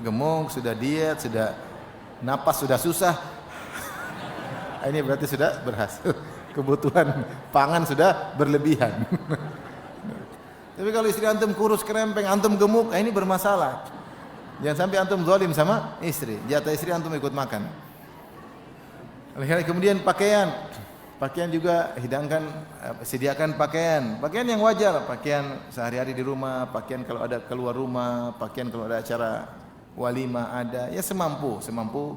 Gemuk, sudah diet, sudah napas sudah susah. Ini berarti sudah berhasil. Kebutuhan pangan sudah berlebihan. Tapi kalau istri antum kurus kerempeng, antum gemuk, ini bermasalah. Jangan sampai antum zalim sama istri. Jatah istri antum ikut makan. Kemudian pakaian juga hidangkan, sediakan pakaian yang wajar, pakaian sehari-hari di rumah, pakaian kalau ada keluar rumah, pakaian kalau ada acara walimah ada, ya semampu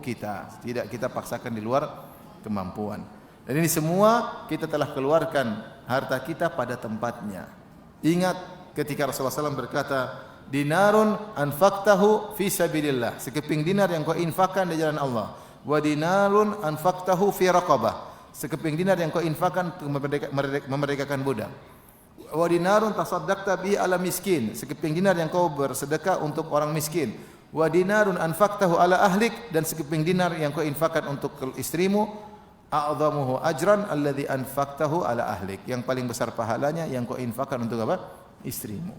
kita, tidak kita paksakan di luar kemampuan. Dan ini semua kita telah keluarkan harta kita pada tempatnya. Ingat ketika Rasulullah SAW berkata, dinarun anfaqtahu fi sabilillah, sekeping dinar yang kau infakkan di jalan Allah. Wa dinarun anfaqtahu fi raqabah, sekeping dinar yang kau infakkan untuk memerdekakan budak. Wa dinarun tasaddaqta bihi ala miskin, sekeping dinar yang kau bersedekah untuk orang miskin. Wa dinarun anfaqtahu ala ahlik, dan sekeping dinar yang kau infakkan untuk istrimu. A'dhamuhu ajran alladhi anfaqtahu ala ahlik, yang paling besar pahalanya yang kau infakkan untuk apa? Istrimu.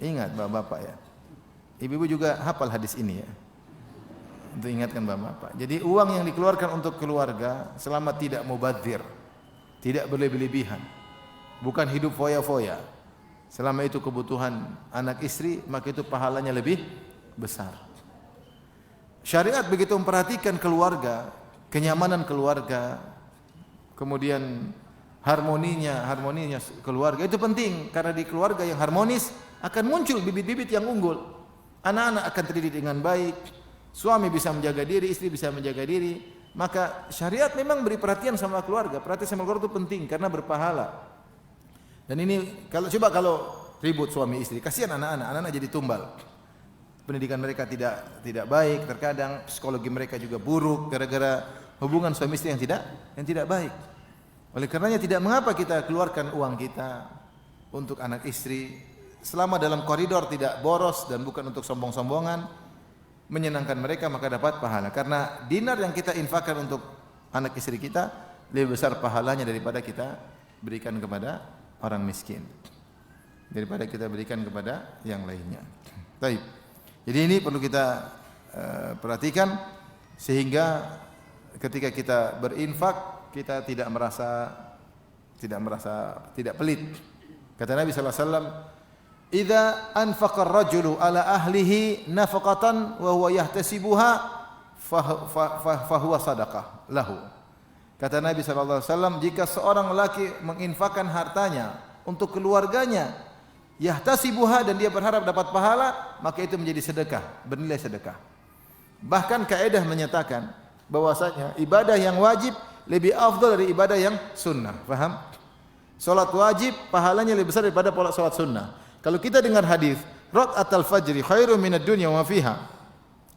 Ingat bapak-bapak ya. Ibu-ibu juga hafal hadis ini ya. Untuk ingatkan bapak-bapak. Jadi uang yang dikeluarkan untuk keluarga selama tidak mubadzir, tidak berlebih-lebihan, bukan hidup foya-foya. Selama itu kebutuhan anak istri, maka itu pahalanya lebih besar. Syariat begitu memperhatikan keluarga, kenyamanan keluarga, kemudian harmoninya keluarga itu penting, karena di keluarga yang harmonis akan muncul bibit-bibit yang unggul. Anak-anak akan terdidik dengan baik, suami bisa menjaga diri, istri bisa menjaga diri. Maka syariat memang beri perhatian sama keluarga. Perhatian sama keluarga itu penting karena berpahala. Dan ini kalau ribut suami istri, kasihan anak-anak jadi tumbal. Pendidikan mereka tidak baik, terkadang psikologi mereka juga buruk gara-gara hubungan suami istri yang tidak baik. Oleh karenanya tidak mengapa kita keluarkan uang kita untuk anak istri selama dalam koridor tidak boros dan bukan untuk sombong-sombongan, menyenangkan mereka, maka dapat pahala. Karena dinar yang kita infakkan untuk anak istri kita lebih besar pahalanya daripada kita berikan kepada orang miskin, daripada kita berikan kepada yang lainnya. Baik. Jadi ini perlu kita perhatikan sehingga ketika kita berinfak kita tidak merasa tidak pelit. Kata Nabi sallallahu alaihi wasallam, "Idza anfaqa ar-rajulu ala ahlihi nafaqatan wa huwa yahtasibuha fa huwa sadaqah lahu." Kata Nabi sallallahu alaihi wasallam, jika seorang lelaki menginfakkan hartanya untuk keluarganya, yahtasibuha, dan dia berharap dapat pahala, maka itu menjadi sedekah, bernilai sedekah. Bahkan kaidah menyatakan bahwasanya ibadah yang wajib lebih afdal dari ibadah yang sunnah. Faham? Salat wajib pahalanya lebih besar daripada salat sunnah. Kalau kita dengar hadis rakaatul fajri khairum minad dunya wa ma fiha,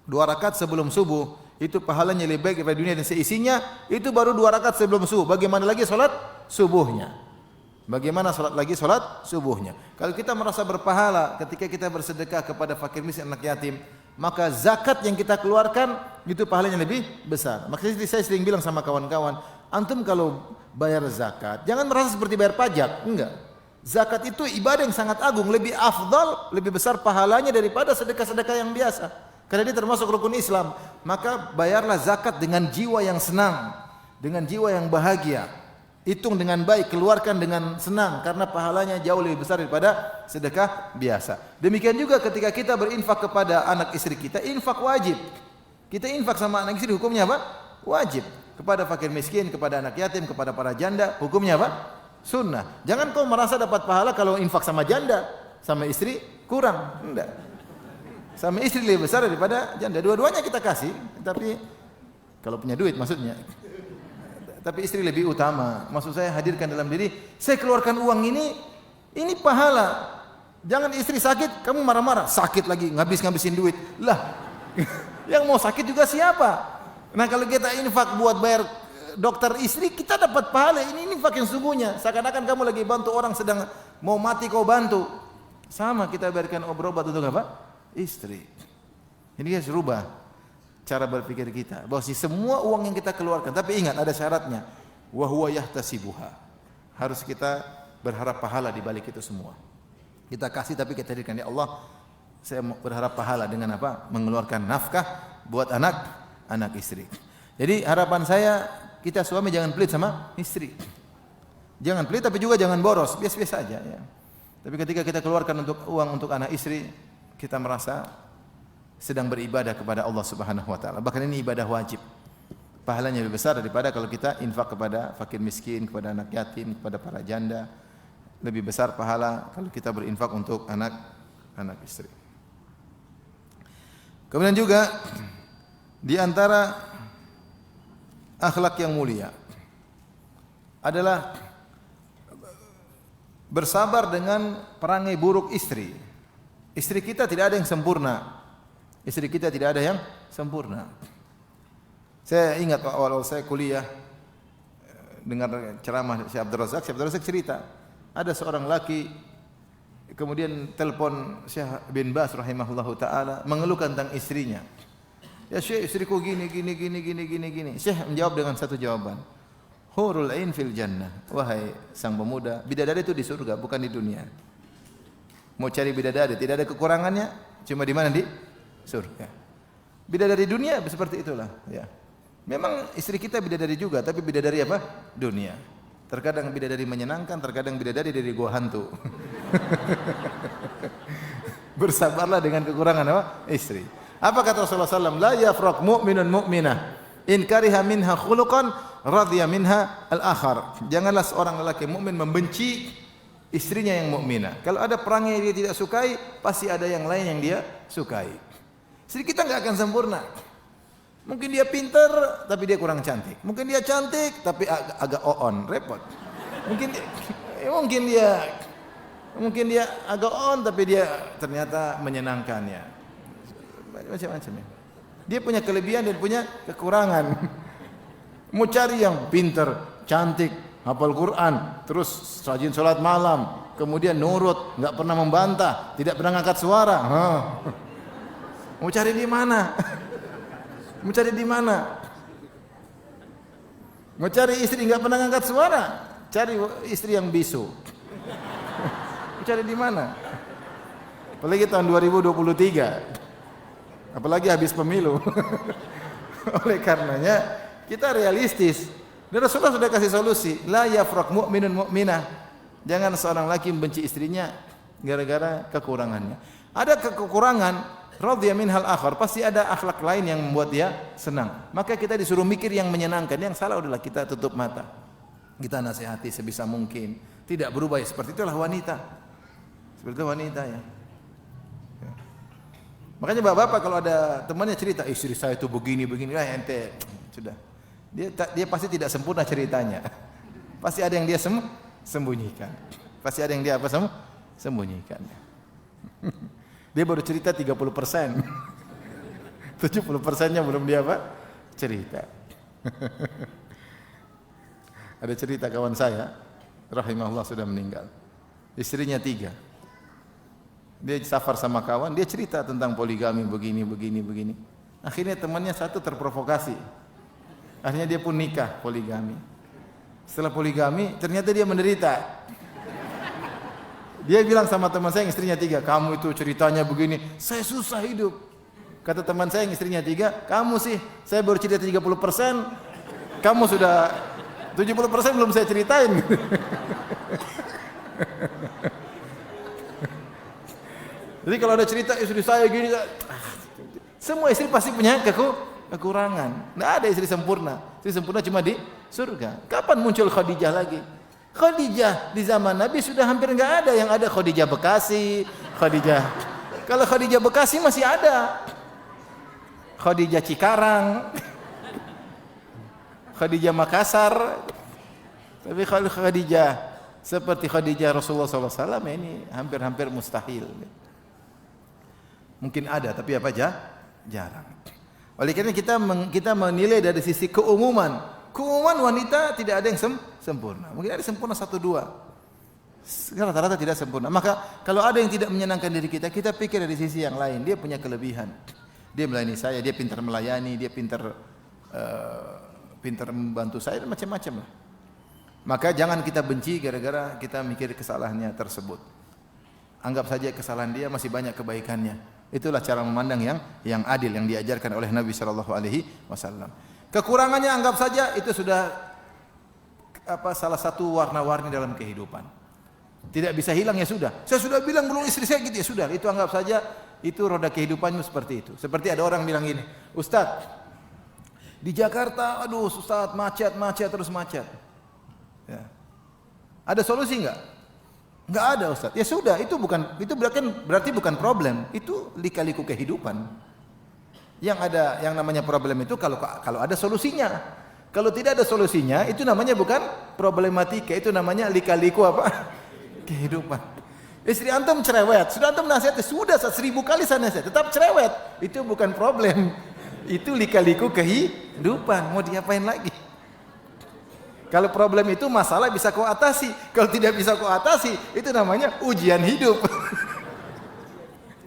2 rakaat sebelum subuh itu pahalanya lebih baik daripada dunia dan seisinya, itu baru 2 rakaat sebelum subuh. Bagaimana lagi salat subuhnya? Bagaimana salat subuhnya? Kalau kita merasa berpahala ketika kita bersedekah kepada fakir miskin, anak yatim, maka zakat yang kita keluarkan itu pahalanya lebih besar. Makanya saya sering bilang sama kawan-kawan, antum kalau bayar zakat jangan merasa seperti bayar pajak, enggak. Zakat itu ibadah yang sangat agung, lebih afdal, lebih besar pahalanya daripada sedekah-sedekah yang biasa. Karena dia termasuk rukun Islam. Maka bayarlah zakat dengan jiwa yang senang, dengan jiwa yang bahagia. Hitung dengan baik, keluarkan dengan senang, karena pahalanya jauh lebih besar daripada sedekah biasa. Demikian juga ketika kita berinfak kepada anak istri kita, infak wajib. Kita infak sama anak istri, hukumnya apa? Wajib. Kepada fakir miskin, kepada anak yatim, kepada para janda, hukumnya apa? Sunnah. Jangan kau merasa dapat pahala kalau infak sama janda, sama istri kurang. Enggak. Sama istri lebih besar daripada janda. Dua-duanya kita kasih, tapi kalau punya duit maksudnya. Tapi istri lebih utama. Maksud saya hadirkan dalam diri, saya keluarkan uang ini pahala. Jangan istri sakit, kamu marah-marah, sakit lagi, ngabisin duit. Lah, yang mau sakit juga siapa? Nah kalau kita infak buat bayar dokter istri, kita dapat pahala. Ini infak yang sungguhnya. Seakan-akan kamu lagi bantu orang sedang mau mati, kau bantu. Sama kita bayarkan obat untuk apa? Istri. Ini harus rubah cara berpikir kita, bahwa semua uang yang kita keluarkan, tapi ingat ada syaratnya, wa huwa yahtasibuha, harus kita berharap pahala di balik itu semua. Kita kasih tapi kita jadikan, ya Allah, saya berharap pahala dengan apa? Mengeluarkan nafkah buat anak anak istri. Jadi harapan saya kita suami jangan pelit sama istri. Jangan pelit tapi juga jangan boros, biasa-biasa aja ya. Tapi ketika kita keluarkan uang untuk anak istri, kita merasa sedang beribadah kepada Allah Subhanahu wa taala. Bahkan ini ibadah wajib. Pahalanya lebih besar daripada kalau kita infak kepada fakir miskin, kepada anak yatim, kepada para janda. Lebih besar pahala kalau kita berinfak untuk anak istri. Kemudian juga di antara akhlak yang mulia adalah bersabar dengan perangai buruk istri. Istri kita tidak ada yang sempurna. Istri kita tidak ada yang sempurna. Saya ingat awal-awal saya kuliah dengar ceramah Syekh Abdul Razak cerita, ada seorang laki kemudian telepon Syekh bin Baz rahimahullahu taala mengeluhkan tentang istrinya. Ya Syekh, istriku gini. Syekh menjawab dengan satu jawaban. Hurul ain fil jannah. Wahai sang pemuda, bidadari itu di surga, bukan di dunia. Mau cari bidadari, tidak ada kekurangannya, cuma di mana? Di surga. Bidadari dunia seperti itulah, ya. Memang istri kita bidadari juga, tapi bidadari apa? Dunia. Terkadang bidadari menyenangkan, terkadang bidadari dari gua hantu. Bersabarlah dengan kekurangan apa? Istri. Apa kata Rasulullah SAW? La yafraq mu'minun mu'minah in kariha minha khuluqan radhiya minha al-akhar. Janganlah seorang lelaki mukmin membenci istrinya yang mukminah. Kalau ada perangai yang dia tidak sukai, pasti ada yang lain yang dia sukai. Istri kita enggak akan sempurna. Mungkin dia pintar tapi dia kurang cantik. Mungkin dia cantik tapi agak on, repot. Mungkin dia agak on tapi dia ternyata menyenangkannya. Macam-macam ya. Dia punya kelebihan dan punya kekurangan. Mau cari yang pintar, cantik, hafal Quran, terus rajin sholat malam, kemudian nurut, enggak pernah membantah, tidak pernah angkat suara. Mau cari di mana? Mau cari di mana? Mau cari istri enggak pernah angkat suara, cari istri yang bisu. Mau cari di mana? Apalagi tahun 2023. Apalagi habis pemilu. Oleh karenanya kita realistis. Dan Rasulullah sudah kasih solusi. La yafraq mu'minun mu'minah. Jangan seorang laki membenci istrinya gara-gara kekurangannya. Ada kekurangan, radhiya minhal akhar, pasti ada akhlak lain yang membuat dia senang. Maka kita disuruh mikir yang menyenangkan. Yang salah adalah kita tutup mata. Kita nasihati sebisa mungkin. Tidak berubah, seperti itulah wanita. Seperti itu wanita ya. Makanya bapak-bapak kalau ada temannya cerita, istri saya itu begini, ente sudah. Dia pasti tidak sempurna ceritanya. Pasti ada yang dia sembunyikan. Pasti ada yang dia sembunyikan. Dia baru cerita 30%. 70%-nya belum dia cerita. Ada cerita kawan saya, rahimahullah sudah meninggal. Istrinya 3. Dia safar sama kawan, dia cerita tentang poligami begini. Akhirnya temannya satu terprovokasi. Akhirnya dia pun nikah poligami. Setelah poligami, ternyata dia menderita. Dia bilang sama teman saya yang istrinya 3, kamu itu ceritanya begini, saya susah hidup. Kata teman saya yang istrinya 3, kamu sih, saya baru cerita 30%, kamu sudah 70% belum saya ceritain. Jadi kalau ada cerita istri saya gini, semua istri pasti punya kekurangan. Tidak ada istri sempurna. Istri sempurna cuma di surga. Kapan muncul Khadijah lagi? Khadijah di zaman Nabi sudah hampir enggak ada. Yang ada Khadijah Bekasi, Kalau Khadijah Bekasi masih ada. Khadijah Cikarang, Khadijah Makassar. Tapi kalau Khadijah seperti Khadijah Rasulullah SAW ini hampir-hampir mustahil. Mungkin ada, tapi apa jarang. Oleh karena kita menilai dari sisi keumuman. Keumuman wanita tidak ada yang sempurna. Mungkin ada sempurna 1-2. Rata-rata tidak sempurna. Maka kalau ada yang tidak menyenangkan diri kita pikir dari sisi yang lain. Dia punya kelebihan. Dia melayani saya, dia pintar melayani, dia pintar membantu saya dan macam-macam lah. Maka jangan kita benci gara-gara kita mikir kesalahannya tersebut. Anggap saja kesalahan dia masih banyak kebaikannya. Itulah cara memandang yang adil yang diajarkan oleh Nabi sallallahu alaihi wasallam. Kekurangannya anggap saja itu sudah salah satu warna-warni dalam kehidupan. Tidak bisa hilang ya sudah. Saya sudah bilang belum istri saya gitu ya sudah. Itu anggap saja itu roda kehidupanmu seperti itu. Seperti ada orang bilang gini, "Ustaz, di Jakarta aduh Ustaz macet terus macet." Ya. Ada solusi enggak? Enggak ada Ustaz. Ya sudah, itu berarti bukan problem. Itu lika-liku kehidupan. Yang ada yang namanya problem itu kalau ada solusinya. Kalau tidak ada solusinya, itu namanya bukan problematika, itu namanya lika-liku apa? Kehidupan. Istri antum cerewet, sudah antum nasihat, sudah 1000 kali saya nasihat, tetap cerewet. Itu bukan problem. Itu lika-liku kehidupan. Mau diapain lagi? Kalau problem itu masalah bisa kau atasi. Kalau tidak bisa kau atasi, itu namanya ujian hidup.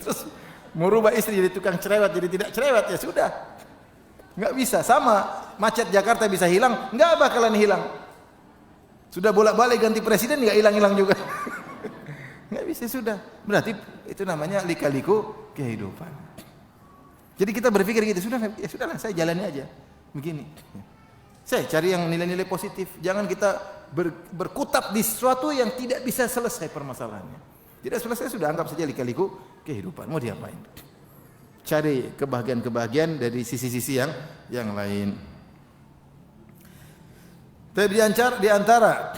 Terus mau rubah istri jadi tukang cerewet, jadi tidak cerewet, ya sudah. Enggak bisa. Sama macet Jakarta bisa hilang, enggak bakalan hilang. Sudah bolak-balik ganti presiden enggak hilang-hilang juga. Enggak bisa sudah. Berarti itu namanya lika-liku kehidupan. Jadi kita berpikir gitu, ya sudahlah saya jalani aja. Begini. Saya cari yang nilai-nilai positif. Jangan kita berkutat di sesuatu yang tidak bisa selesai permasalahannya. Tidak selesai sudah anggap saja lika-liku kehidupan. Mau diapain? Cari kebahagiaan-kebahagiaan dari sisi-sisi yang lain. Tapi di antara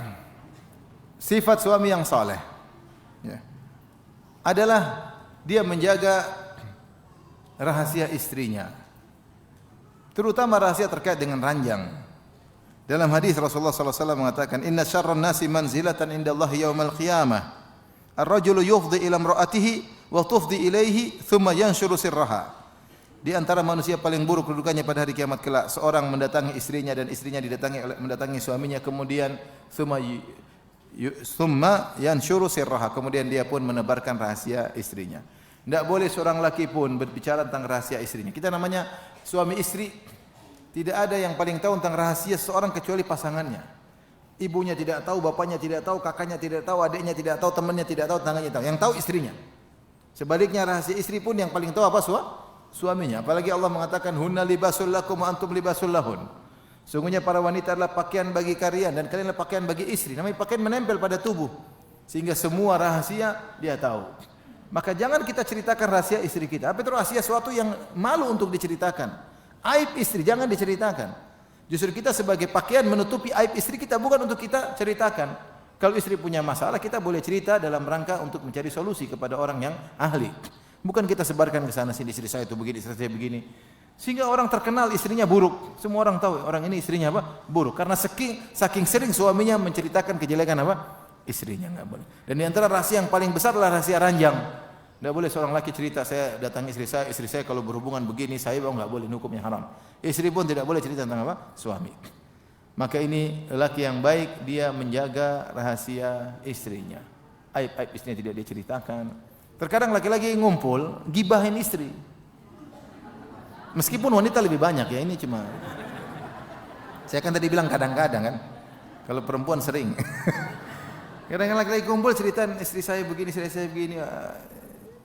sifat suami yang saleh ya, adalah dia menjaga rahasia istrinya. Terutama rahasia terkait dengan ranjang. Dalam hadis Rasulullah sallallahu alaihi wasallam mengatakan, "Inna syarran nasi manzilatan indallahi yaumal qiyamah. Ar-rajulu yufdi ila imra'atihi wa tufdi ilaihi thumma yanshuru sirraha." Di antara manusia paling buruk kedudukannya pada hari kiamat kelak, seorang mendatangi istrinya dan istrinya mendatangi suaminya, kemudian thumma yanshuru sirraha, kemudian dia pun menebarkan rahasia istrinya. Tidak boleh seorang laki pun berbicara tentang rahasia istrinya. Kita namanya suami istri, tidak ada yang paling tahu tentang rahasia seorang kecuali pasangannya. Ibunya tidak tahu, bapaknya tidak tahu, kakaknya tidak tahu, adiknya tidak tahu, temannya tidak tahu, tetangganya tahu. Yang tahu istrinya. Sebaliknya rahasia istri pun yang paling tahu apa? Suaminya. Apalagi Allah mengatakan, "Hunna libasul lakum wa antum libasul lahun." Sungguhnya para wanita adalah pakaian bagi kalian dan kalian adalah pakaian bagi istri. Namanya pakaian menempel pada tubuh. Sehingga semua rahasia dia tahu. Maka jangan kita ceritakan rahasia istri kita. Apa itu rahasia? Suatu yang malu untuk diceritakan. Aib istri jangan diceritakan. Justru kita sebagai pakaian menutupi aib istri kita, bukan untuk kita ceritakan. Kalau istri punya masalah, kita boleh cerita dalam rangka untuk mencari solusi kepada orang yang ahli. Bukan kita sebarkan ke sana sini, istri saya itu begini, istri saya begini. Sehingga orang terkenal istrinya buruk. Semua orang tahu orang ini istrinya apa? Buruk. Karena saking sering suaminya menceritakan kejelekan apa? Istrinya, enggak boleh. Dan di antara rahasia yang paling besar adalah rahasia ranjang. Tidak boleh seorang laki cerita, saya datang istri saya kalau berhubungan begini, saya enggak boleh, hukumnya haram. Istri pun tidak boleh cerita tentang apa? Suami. Maka ini laki yang baik, dia menjaga rahasia istrinya. Aib-aib istrinya tidak dia ceritakan. Terkadang laki-laki ngumpul, gibahin istri. Meskipun wanita lebih banyak ya, ini cuma saya kan tadi bilang kadang-kadang kan. Kalau perempuan sering. Kadang-kadang laki-laki kumpul cerita istri saya begini, istri saya begini.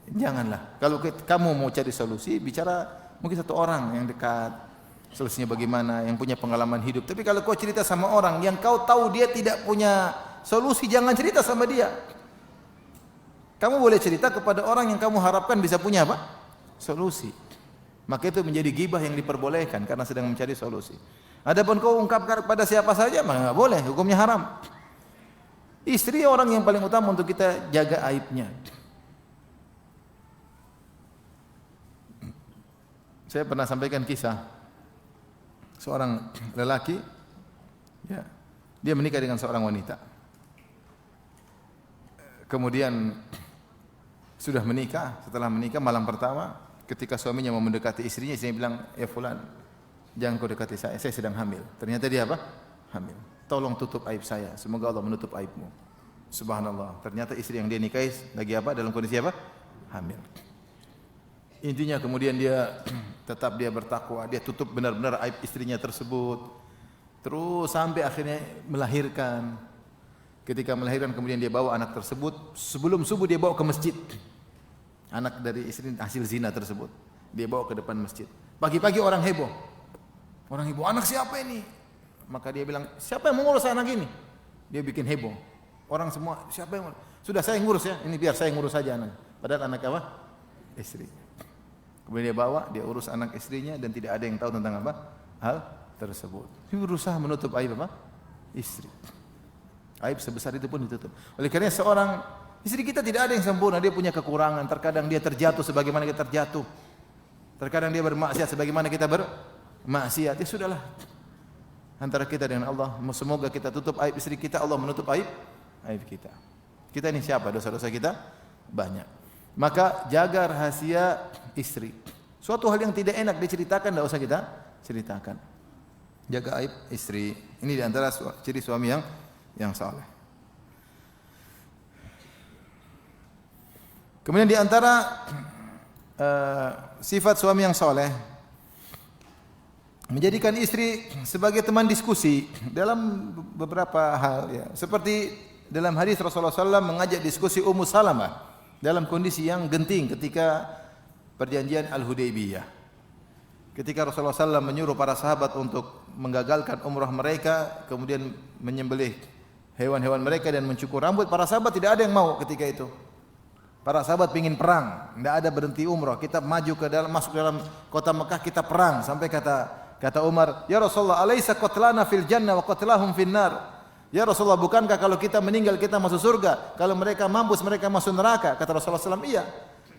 Janganlah. Kalau kamu mau cari solusi, bicara mungkin satu orang yang dekat. Solusinya bagaimana, yang punya pengalaman hidup. Tapi kalau kau cerita sama orang yang kau tahu dia tidak punya solusi, jangan cerita sama dia. Kamu boleh cerita kepada orang yang kamu harapkan bisa punya apa? Solusi. Maka itu menjadi ghibah yang diperbolehkan karena sedang mencari solusi. Adapun kau ungkapkan kepada siapa saja, maka enggak boleh, hukumnya haram. Istri orang yang paling utama untuk kita jaga aibnya. Saya pernah sampaikan kisah seorang lelaki, ya, dia menikah dengan seorang wanita. Kemudian sudah menikah, setelah menikah malam pertama, ketika suaminya mau mendekati istrinya bilang, "Ya fulan, jangan kau dekati saya sedang hamil." Ternyata dia apa? Hamil. "Tolong tutup aib saya, semoga Allah menutup aibmu." Subhanallah. Ternyata istri yang dia nikahi lagi apa? Dalam kondisi apa? Hamil. Intinya kemudian dia tetap dia bertakwa, dia tutup benar-benar aib istrinya tersebut. Terus sampai akhirnya melahirkan. Ketika melahirkan kemudian dia bawa anak tersebut, sebelum subuh dia bawa ke masjid. anak dari istri hasil zina tersebut. Dia bawa ke depan masjid. Pagi-pagi orang heboh. Orang heboh, anak siapa ini? Maka dia bilang, siapa yang mengurus anak ini? Dia bikin heboh. Orang semua, siapa yang ngurus? Sudah saya yang ngurus ya, ini biar saya yang ngurus saja anak. Padahal anak apa? Istri. Kemudian dia bawa, dia urus anak istrinya dan tidak ada yang tahu tentang apa? Hal tersebut. Dia berusaha menutup aib apa? Istri. Aib sebesar itu pun ditutup. Oleh karena seorang istri kita tidak ada yang sempurna, dia punya kekurangan. Terkadang dia terjatuh sebagaimana kita terjatuh. Terkadang dia bermaksiat sebagaimana kita bermaksiat. Ya sudahlah. Antara kita dengan Allah, semoga kita tutup aib istri kita, Allah menutup aib kita. Kita ini siapa? Dosa-dosa kita banyak. Maka jaga rahasia istri. Suatu hal yang tidak enak diceritakan, tidak usah kita ceritakan. Jaga aib istri. Ini diantara ciri suami yang saleh. Kemudian diantara sifat suami yang saleh, menjadikan istri sebagai teman diskusi dalam beberapa hal. Ya. Seperti dalam hadis Rasulullah SAW mengajak diskusi Ummu Salamah dalam kondisi yang genting ketika perjanjian Al-Hudaybiyah. Ketika Rasulullah SAW menyuruh para sahabat untuk menggagalkan umrah mereka, kemudian menyembelih hewan-hewan mereka dan mencukur rambut, para sahabat tidak ada yang mau ketika itu. Para sahabat ingin perang, tidak ada berhenti umrah. Kita maju ke dalam, masuk dalam kota Mekah, kita perang. Sampai kata Umar, ya Rasulullah, alaysa qatlana fil jannah wa qatlahum fin nar? Ya Rasulullah, bukankah kalau kita meninggal kita masuk surga? Kalau mereka mampus mereka masuk neraka? Kata Rasulullah SAW, iya.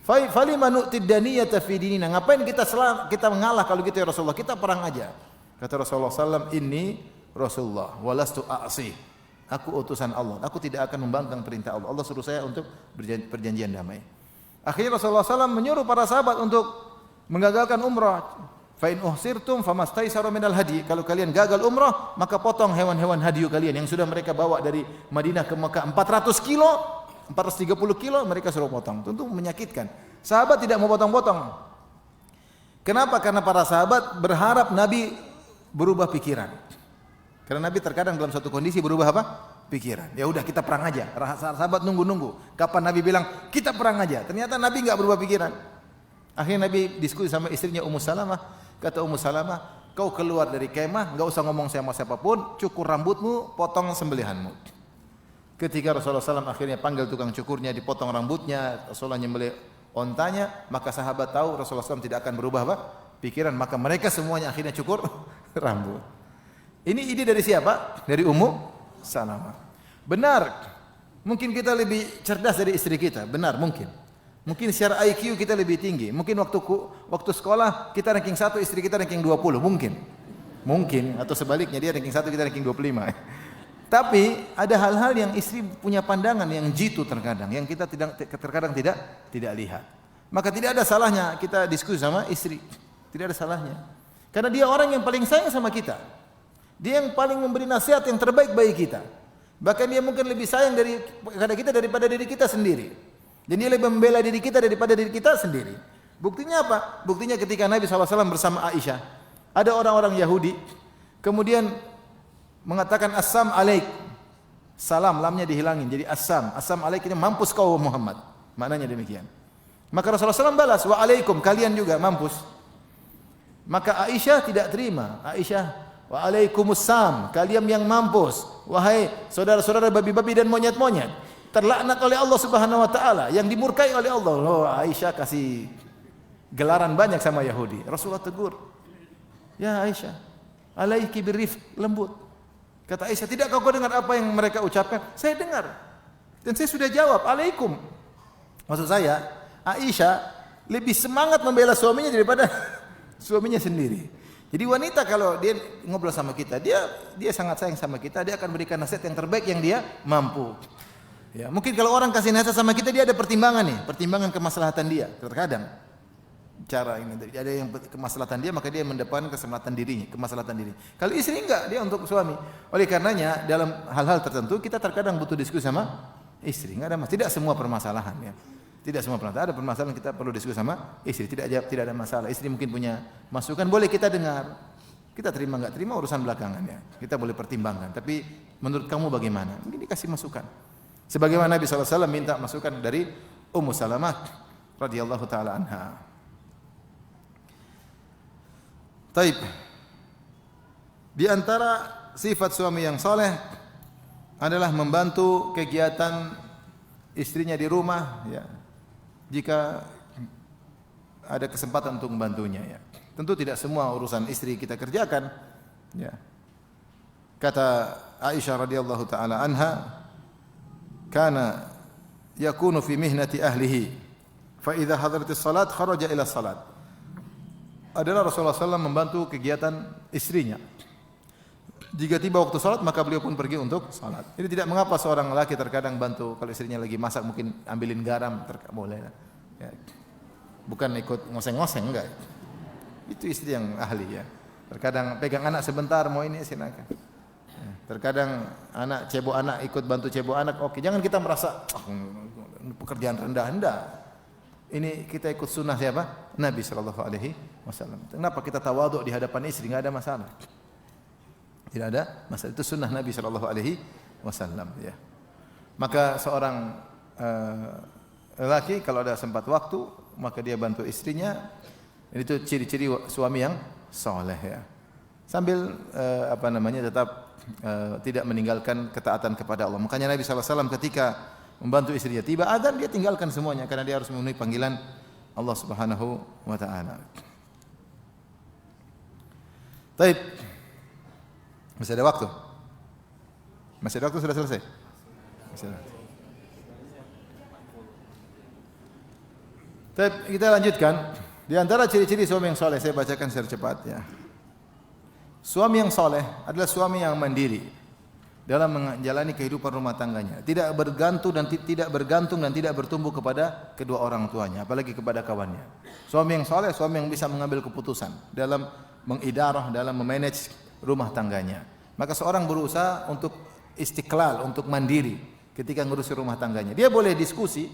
Falima nu'tid daniyata fi dinina? Ngapain kita mengalah kalau gitu ya Rasulullah? Kita perang aja. Kata Rasulullah SAW, inni Rasulullah walastu a'si. Aku utusan Allah. Aku tidak akan membangkang perintah Allah. Allah suruh saya untuk perjanjian damai. Akhirnya Rasulullah SAW menyuruh para sahabat untuk menggagalkan umrah. Fa in uhsirtum famastaisaru minal hadi. Kalau kalian gagal umrah, maka potong hewan-hewan hadiyu kalian yang sudah mereka bawa dari Madinah ke Mekah 400 kilo, 430 kilo mereka suruh potong. Tentu menyakitkan. Sahabat tidak mau potong-potong. Kenapa? Karena para sahabat berharap Nabi berubah pikiran. Karena Nabi terkadang dalam suatu kondisi berubah apa? Pikiran. Ya udah kita perang aja. Sahabat nunggu-nunggu. Kapan Nabi bilang kita perang aja? Ternyata Nabi enggak berubah pikiran. Akhirnya Nabi diskusi sama istrinya Ummu Salamah. Kata Ummu Salamah, kau keluar dari kemah, enggak usah ngomong sama siapapun, cukur rambutmu, potong sembelihanmu. Ketika Rasulullah SAW akhirnya panggil tukang cukurnya, dipotong rambutnya, Rasulullah nyembelih ontanya, maka sahabat tahu Rasulullah SAW tidak akan berubah apa? Pikiran, maka mereka semuanya akhirnya cukur rambut. Ini ide dari siapa? Dari Ummu Salamah. Benar, mungkin kita lebih cerdas dari istri kita, benar mungkin. Mungkin secara IQ kita lebih tinggi. Mungkin waktu sekolah kita ranking 1, istri kita ranking 20, mungkin. Mungkin atau sebaliknya dia ranking 1, kita ranking 25. Tapi ada hal-hal yang istri punya pandangan yang jitu terkadang, yang kita terkadang tidak lihat. Maka tidak ada salahnya kita diskusi sama istri. Tidak ada salahnya. Karena dia orang yang paling sayang sama kita. Dia yang paling memberi nasihat yang terbaik bagi kita. Bahkan dia mungkin lebih sayang kepada kita daripada diri kita sendiri. Dan dia lebih membela diri kita daripada diri kita sendiri. Buktinya apa? Buktinya ketika Nabi SAW bersama Aisyah. Ada orang-orang Yahudi. Kemudian mengatakan Assam alaik. Salam, lamnya dihilangin. Jadi Assam alaik ini mampus kau Muhammad. Maknanya demikian. Maka Rasulullah SAW balas. Wa'alaikum, kalian juga mampus. Maka Aisyah tidak terima. Aisyah, wa'alaikumussalam, kalian yang mampus. Wahai saudara-saudara babi-babi dan monyet-monyet. Terlaknat oleh Allah Subhanahu wa taala, yang dimurkai oleh Allah. Oh, Aisyah kasih gelaran banyak sama Yahudi. Rasulullah tegur. Ya Aisyah, alaiki birrifq, lembut. Kata Aisyah, tidak kau dengar apa yang mereka ucapkan? Saya dengar. Dan saya sudah jawab, alaikum. Maksud saya, Aisyah lebih semangat membela suaminya daripada suaminya sendiri. Jadi wanita kalau dia ngobrol sama kita, dia sangat sayang sama kita, dia akan berikan nasihat yang terbaik yang dia mampu. Ya, mungkin kalau orang kasih nasihat sama kita, dia ada pertimbangan nih, pertimbangan kemaslahatan dia. Terkadang cara ini ada yang kemaslahatan dia, maka dia mendepankan kemaslahatan diri. Kalau istri enggak, dia untuk suami. Oleh karenanya dalam hal-hal tertentu kita terkadang butuh diskusi sama istri. Enggak ada masalah. Tidak semua permasalahan ya. Tidak semua permasalahan. Ada permasalahan kita perlu diskusi sama istri. Tidak ada masalah. Istri mungkin punya masukan, boleh kita dengar. Kita terima enggak terima urusan belakangan ya. Kita boleh pertimbangkan. Tapi menurut kamu bagaimana? Mungkin dikasih masukan. Sebagaimana Nabi SAW minta masukan dari Ummu Salamah radhiyallahu taala anha. Taib. Di antara sifat suami yang soleh adalah membantu kegiatan istrinya di rumah, ya. Jika ada kesempatan untuk membantunya, ya. Tentu tidak semua urusan istri kita kerjakan, ya. Kata Aisyah radhiyallahu taala anha, kana yakunu fi mihnati ahlihi, fa idza hadaratis salat kharaja ila salat. Adalah Rasulullah SAW membantu kegiatan istrinya. Jika tiba waktu salat maka beliau pun pergi untuk salat. Ini tidak mengapa seorang lelaki terkadang bantu kalau istrinya lagi masak, mungkin ambilin garam, boleh. Ya. Bukan ikut ngoseng-ngoseng, enggak. Itu istri yang ahli, ya. Terkadang pegang anak sebentar, mau ini silakan. Ya. Terkadang anak cebok anak ikut bantu cebok anak, oke. Jangan kita merasa pekerjaan rendah-rendah. Ini kita ikut sunnah siapa? Nabi sallallahu alaihi wasallam. Kenapa kita tawaduk di hadapan istri? Enggak ada masalah. Tidak ada masalah, itu sunnah Nabi sallallahu alaihi wasallam, ya. Maka seorang lelaki kalau ada sempat waktu maka dia bantu istrinya. Itu ciri-ciri suami yang saleh, ya. Sambil tetap tidak meninggalkan ketaatan kepada Allah. Makanya Nabi sallallahu alaihi wasallam ketika membantu istrinya, tiba adzan dia tinggalkan semuanya karena dia harus memenuhi panggilan Allah Subhanahu wa taala. Baik. Masih ada waktu? Masih ada waktu, sudah selesai? Masih ada. Baik, kita lanjutkan. Di antara ciri-ciri suami yang saleh, saya bacakan secara cepat, ya. Suami yang saleh adalah suami yang mandiri dalam menjalani kehidupan rumah tangganya, tidak bergantung dan tidak bertumbuh kepada kedua orang tuanya, apalagi kepada kawannya. Suami yang saleh, suami yang bisa mengambil keputusan dalam mengidarah, dalam memanage rumah tangganya. Maka seorang berusaha untuk istiqlal, untuk mandiri ketika ngurusi rumah tangganya. Dia boleh diskusi,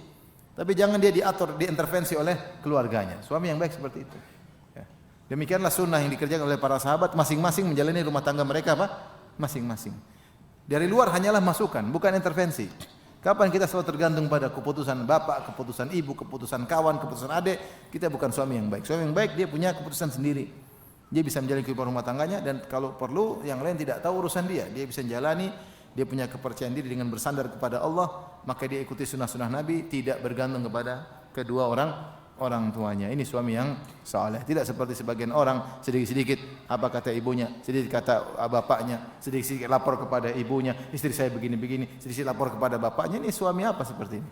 tapi jangan dia diatur, diintervensi oleh keluarganya. Suami yang baik seperti itu. Ya. Demikianlah sunnah yang dikerjakan oleh para sahabat, masing-masing menjalani rumah tangga mereka masing-masing. Dari luar hanyalah masukan, bukan intervensi. Kapan kita selalu tergantung pada keputusan bapak, keputusan ibu, keputusan kawan, keputusan adik, kita bukan suami yang baik. Suami yang baik dia punya keputusan sendiri. Dia bisa menjalani kehidupan rumah tangganya dan kalau perlu yang lain tidak tahu urusan dia. Dia bisa menjalani, dia punya kepercayaan diri dengan bersandar kepada Allah, maka dia ikuti sunnah-sunnah Nabi, tidak bergantung kepada kedua orang tuanya. Ini suami yang saleh. Tidak seperti sebagian orang sedikit-sedikit apa kata ibunya, sedikit kata bapaknya, sedikit-sedikit lapor kepada ibunya, istri saya begini-begini, sedikit lapor kepada bapaknya. Ini suami apa seperti ini?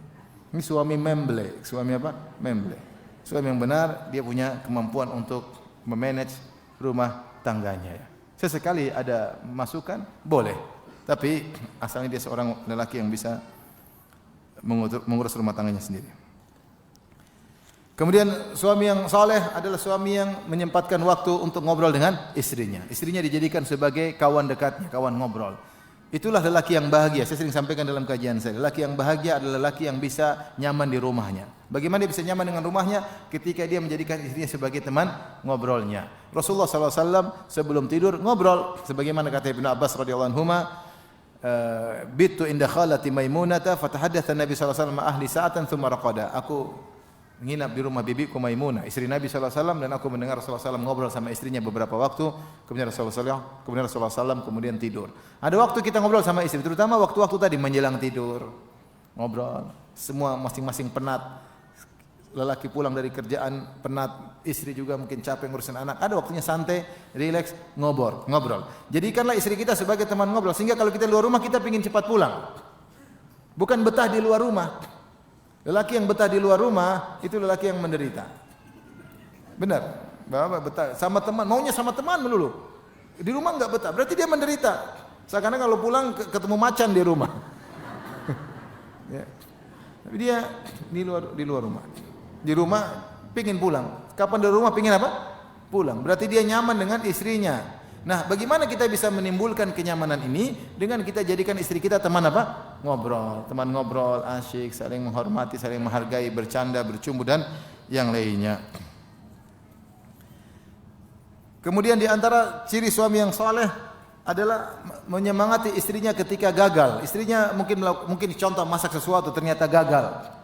Ini suami memble. Suami apa? Memble. Suami yang benar, dia punya kemampuan untuk memanage rumah tangganya, ya. Sesekali ada masukan, boleh. Tapi asalnya dia seorang lelaki yang bisa mengurus rumah tangganya sendiri. Kemudian suami yang saleh adalah suami yang menyempatkan waktu untuk ngobrol dengan istrinya. Istrinya dijadikan sebagai kawan dekatnya, kawan ngobrol. Itulah lelaki yang bahagia. Saya sering sampaikan dalam kajian saya. Lelaki yang bahagia adalah lelaki yang bisa nyaman di rumahnya. Bagaimana dia bisa nyaman dengan rumahnya? Ketika dia menjadikan istrinya sebagai teman ngobrolnya. Rasulullah SAW sebelum tidur ngobrol. Sebagaimana kata Ibnu Abbas radhiyallahu anhu, bitu inda khalati Maimunata fatahaddatsa Nabi sallallahu alaihi wasallam ahli sa'atan thumma raqada. Aku menginap di rumah bibiku Maimunah, istri Nabi sallallahu alaihi wasallam, dan aku mendengar Rasulullah SAW ngobrol sama istrinya beberapa waktu, kemudian Rasulullah SAW kemudian tidur. Ada waktu kita ngobrol sama istri, terutama waktu-waktu tadi menjelang tidur. Ngobrol, semua masing-masing penat. Lelaki pulang dari kerjaan penat, istri juga mungkin capek ngurusin anak. Ada waktunya santai, rileks, ngobrol. Jadikanlah istri kita sebagai teman ngobrol sehingga kalau kita di luar rumah kita ingin cepat pulang. Bukan betah di luar rumah. Lelaki yang betah di luar rumah itu lelaki yang menderita. Benar. Bapak betah sama teman, maunya sama teman melulu. Di rumah enggak betah, berarti dia menderita. Seakan-akan kalau pulang ketemu macan di rumah. Ya. Tapi dia di luar rumah. Di rumah pingin pulang. Kapan di rumah pingin apa? Pulang. Berarti dia nyaman dengan istrinya. Nah, bagaimana kita bisa menimbulkan kenyamanan ini dengan kita jadikan istri kita teman apa? Ngobrol, teman ngobrol, asyik, saling menghormati, saling menghargai, bercanda, bercumbu dan yang lainnya. Kemudian di antara ciri suami yang saleh adalah menyemangati istrinya ketika gagal. Istrinya mungkin contoh masak sesuatu ternyata gagal.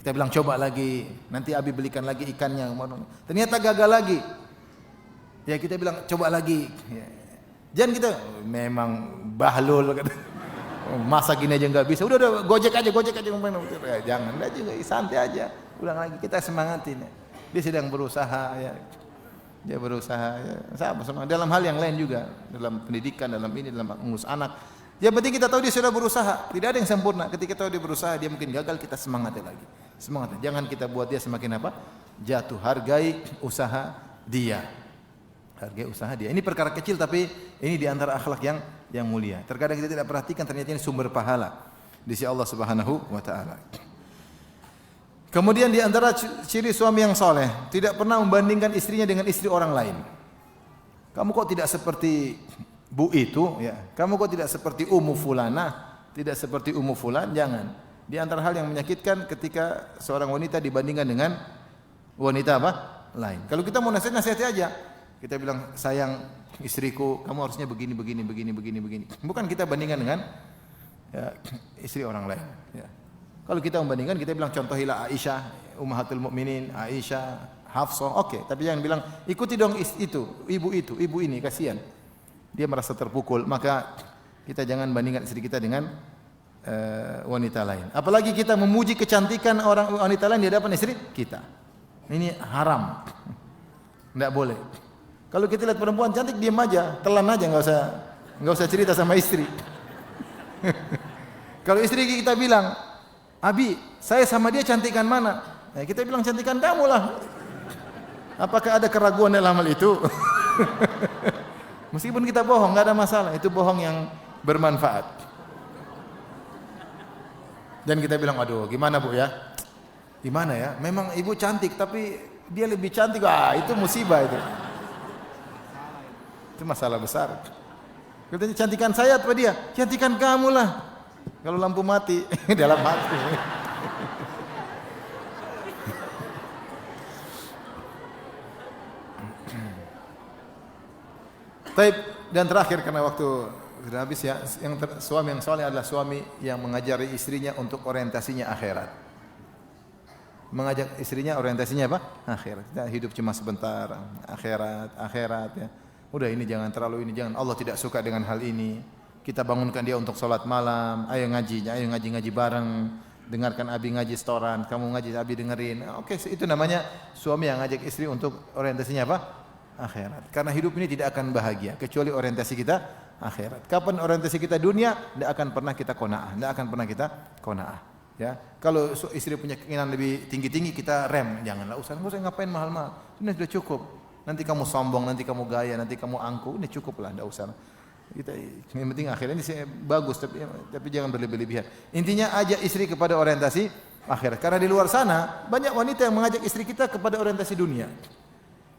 Kita bilang coba lagi, nanti Abi belikan lagi ikannya. Ternyata gagal lagi. Ya kita bilang coba lagi. Ya. Jangan kita memang bahlul kata. Masa gini aja nggak bisa. Udah gojek aja. Ya, jangan aja juga, santai aja. Ulang lagi, kita semangatin. Ya. Dia sedang berusaha ya. Dia berusaha ya. Sama dalam hal yang lain juga, dalam pendidikan, dalam mengurus anak. Yang penting kita tahu dia sudah berusaha. Tidak ada yang sempurna. Ketika tahu dia berusaha, dia mungkin gagal, kita semangatin lagi. Semangat. Jangan kita buat dia semakin apa? Jatuh. Hargai usaha dia. Hargai usaha dia. Ini perkara kecil tapi ini di antara akhlak yang mulia. Terkadang kita tidak perhatikan, ternyata ini sumber pahala di sisi Allah Subhanahu wa taala. Kemudian di antara ciri suami yang soleh, tidak pernah membandingkan istrinya dengan istri orang lain. Kamu kok tidak seperti Bu itu, ya. Kamu kok tidak seperti Ummu Fulanah, tidak seperti Ummu Fulan, jangan. Di antara hal yang menyakitkan ketika seorang wanita dibandingkan dengan wanita apa? Lain. Kalau kita mau nasihati aja. Kita bilang, sayang istriku, kamu harusnya begini. Bukan kita bandingkan dengan ya, istri orang lain. Ya. Kalau kita membandingkan, kita bilang contohilah Aisyah, Ummahatul Mukminin, Aisyah, Hafsah, oke. Tapi jangan bilang ikuti dong ibu ini, kasihan. Dia merasa terpukul, maka kita jangan bandingkan istri kita dengan wanita lain. Apalagi kita memuji kecantikan orang wanita lain di hadapan istri kita. Ini haram. Tidak boleh. Kalau kita lihat perempuan cantik, diam aja, telan aja, nggak usah cerita sama istri. Kalau istri kita bilang, Abi, saya sama dia cantikan mana? Nah, kita bilang cantikan kamu lah. Apakah ada keraguan dalam hal itu? Meskipun kita bohong, nggak ada masalah. Itu bohong yang bermanfaat. Dan kita bilang, aduh, gimana Bu ya? Gimana ya? Memang ibu cantik, tapi dia lebih cantik. Wah, itu musibah itu. Itu masalah besar. Katanya cantikan saya atau dia? Cantikan kamu lah. Kalau lampu mati dalam hati. Taib, dan terakhir karena waktu sudah habis ya, suami yang saleh adalah suami yang mengajari istrinya untuk orientasinya akhirat. Mengajak istrinya orientasinya apa? Akhirat. Kita hidup cuma sebentar, akhirat ya. Udah ini jangan terlalu ini jangan. Allah tidak suka dengan hal ini. Kita bangunkan dia untuk sholat malam. Ayo ngaji bareng. Dengarkan Abi ngaji setoran. Kamu ngaji Abi dengerin. Oke, itu namanya suami yang ngajak istri untuk orientasinya apa? Akhirat. Karena hidup ini tidak akan bahagia kecuali orientasi kita akhirat. Kapan orientasi kita dunia, tidak akan pernah kita qanaah. Ya, kalau istri punya keinginan lebih tinggi-tinggi kita rem, janganlah usah ngapain mahal-mahal. Ini sudah cukup. Nanti kamu sombong, nanti kamu gaya, nanti kamu angkuh, ini cukuplah, tidak usah. Kita yang penting akhirnya ini bagus tapi jangan berlebih-lebihan. Intinya ajak istri kepada orientasi akhirat. Karena di luar sana banyak wanita yang mengajak istri kita kepada orientasi dunia.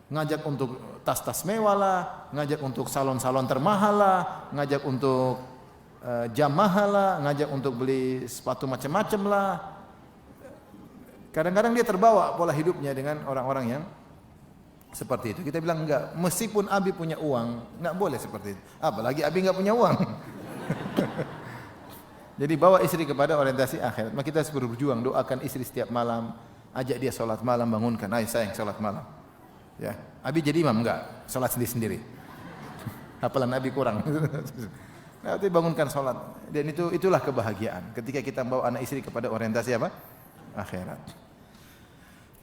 Ngajak untuk tas-tas mewah lah, ngajak untuk salon-salon termahal lah, ngajak untuk jam mahal lah, ngajak untuk beli sepatu macam-macam lah. Kadang-kadang dia terbawa pola hidupnya dengan orang-orang yang seperti itu. Kita bilang enggak, meskipun Abi punya uang, enggak boleh seperti itu. Apalagi Abi enggak punya uang. Jadi bawa istri kepada orientasi akhirat. Maka kita harus berjuang, doakan istri setiap malam, ajak dia salat malam, bangunkan, "Ayo sayang salat malam." Ya, Abi jadi imam enggak? Salat sendiri-sendiri. Hafalan Abi kurang. Nanti bangunkan salat. Dan itulah kebahagiaan ketika kita membawa anak istri kepada orientasi apa? Akhirat.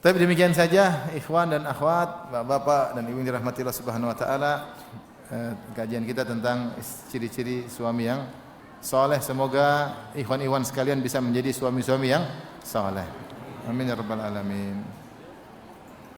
Tapi demikian saja ikhwan dan akhwat, bapak dan ibu yang dirahmati Allah Subhanahu wa taala, kajian kita tentang ciri-ciri suami yang saleh. Semoga ikhwan-ikhwan sekalian bisa menjadi suami-suami yang saleh. Amin ya rabbal alamin.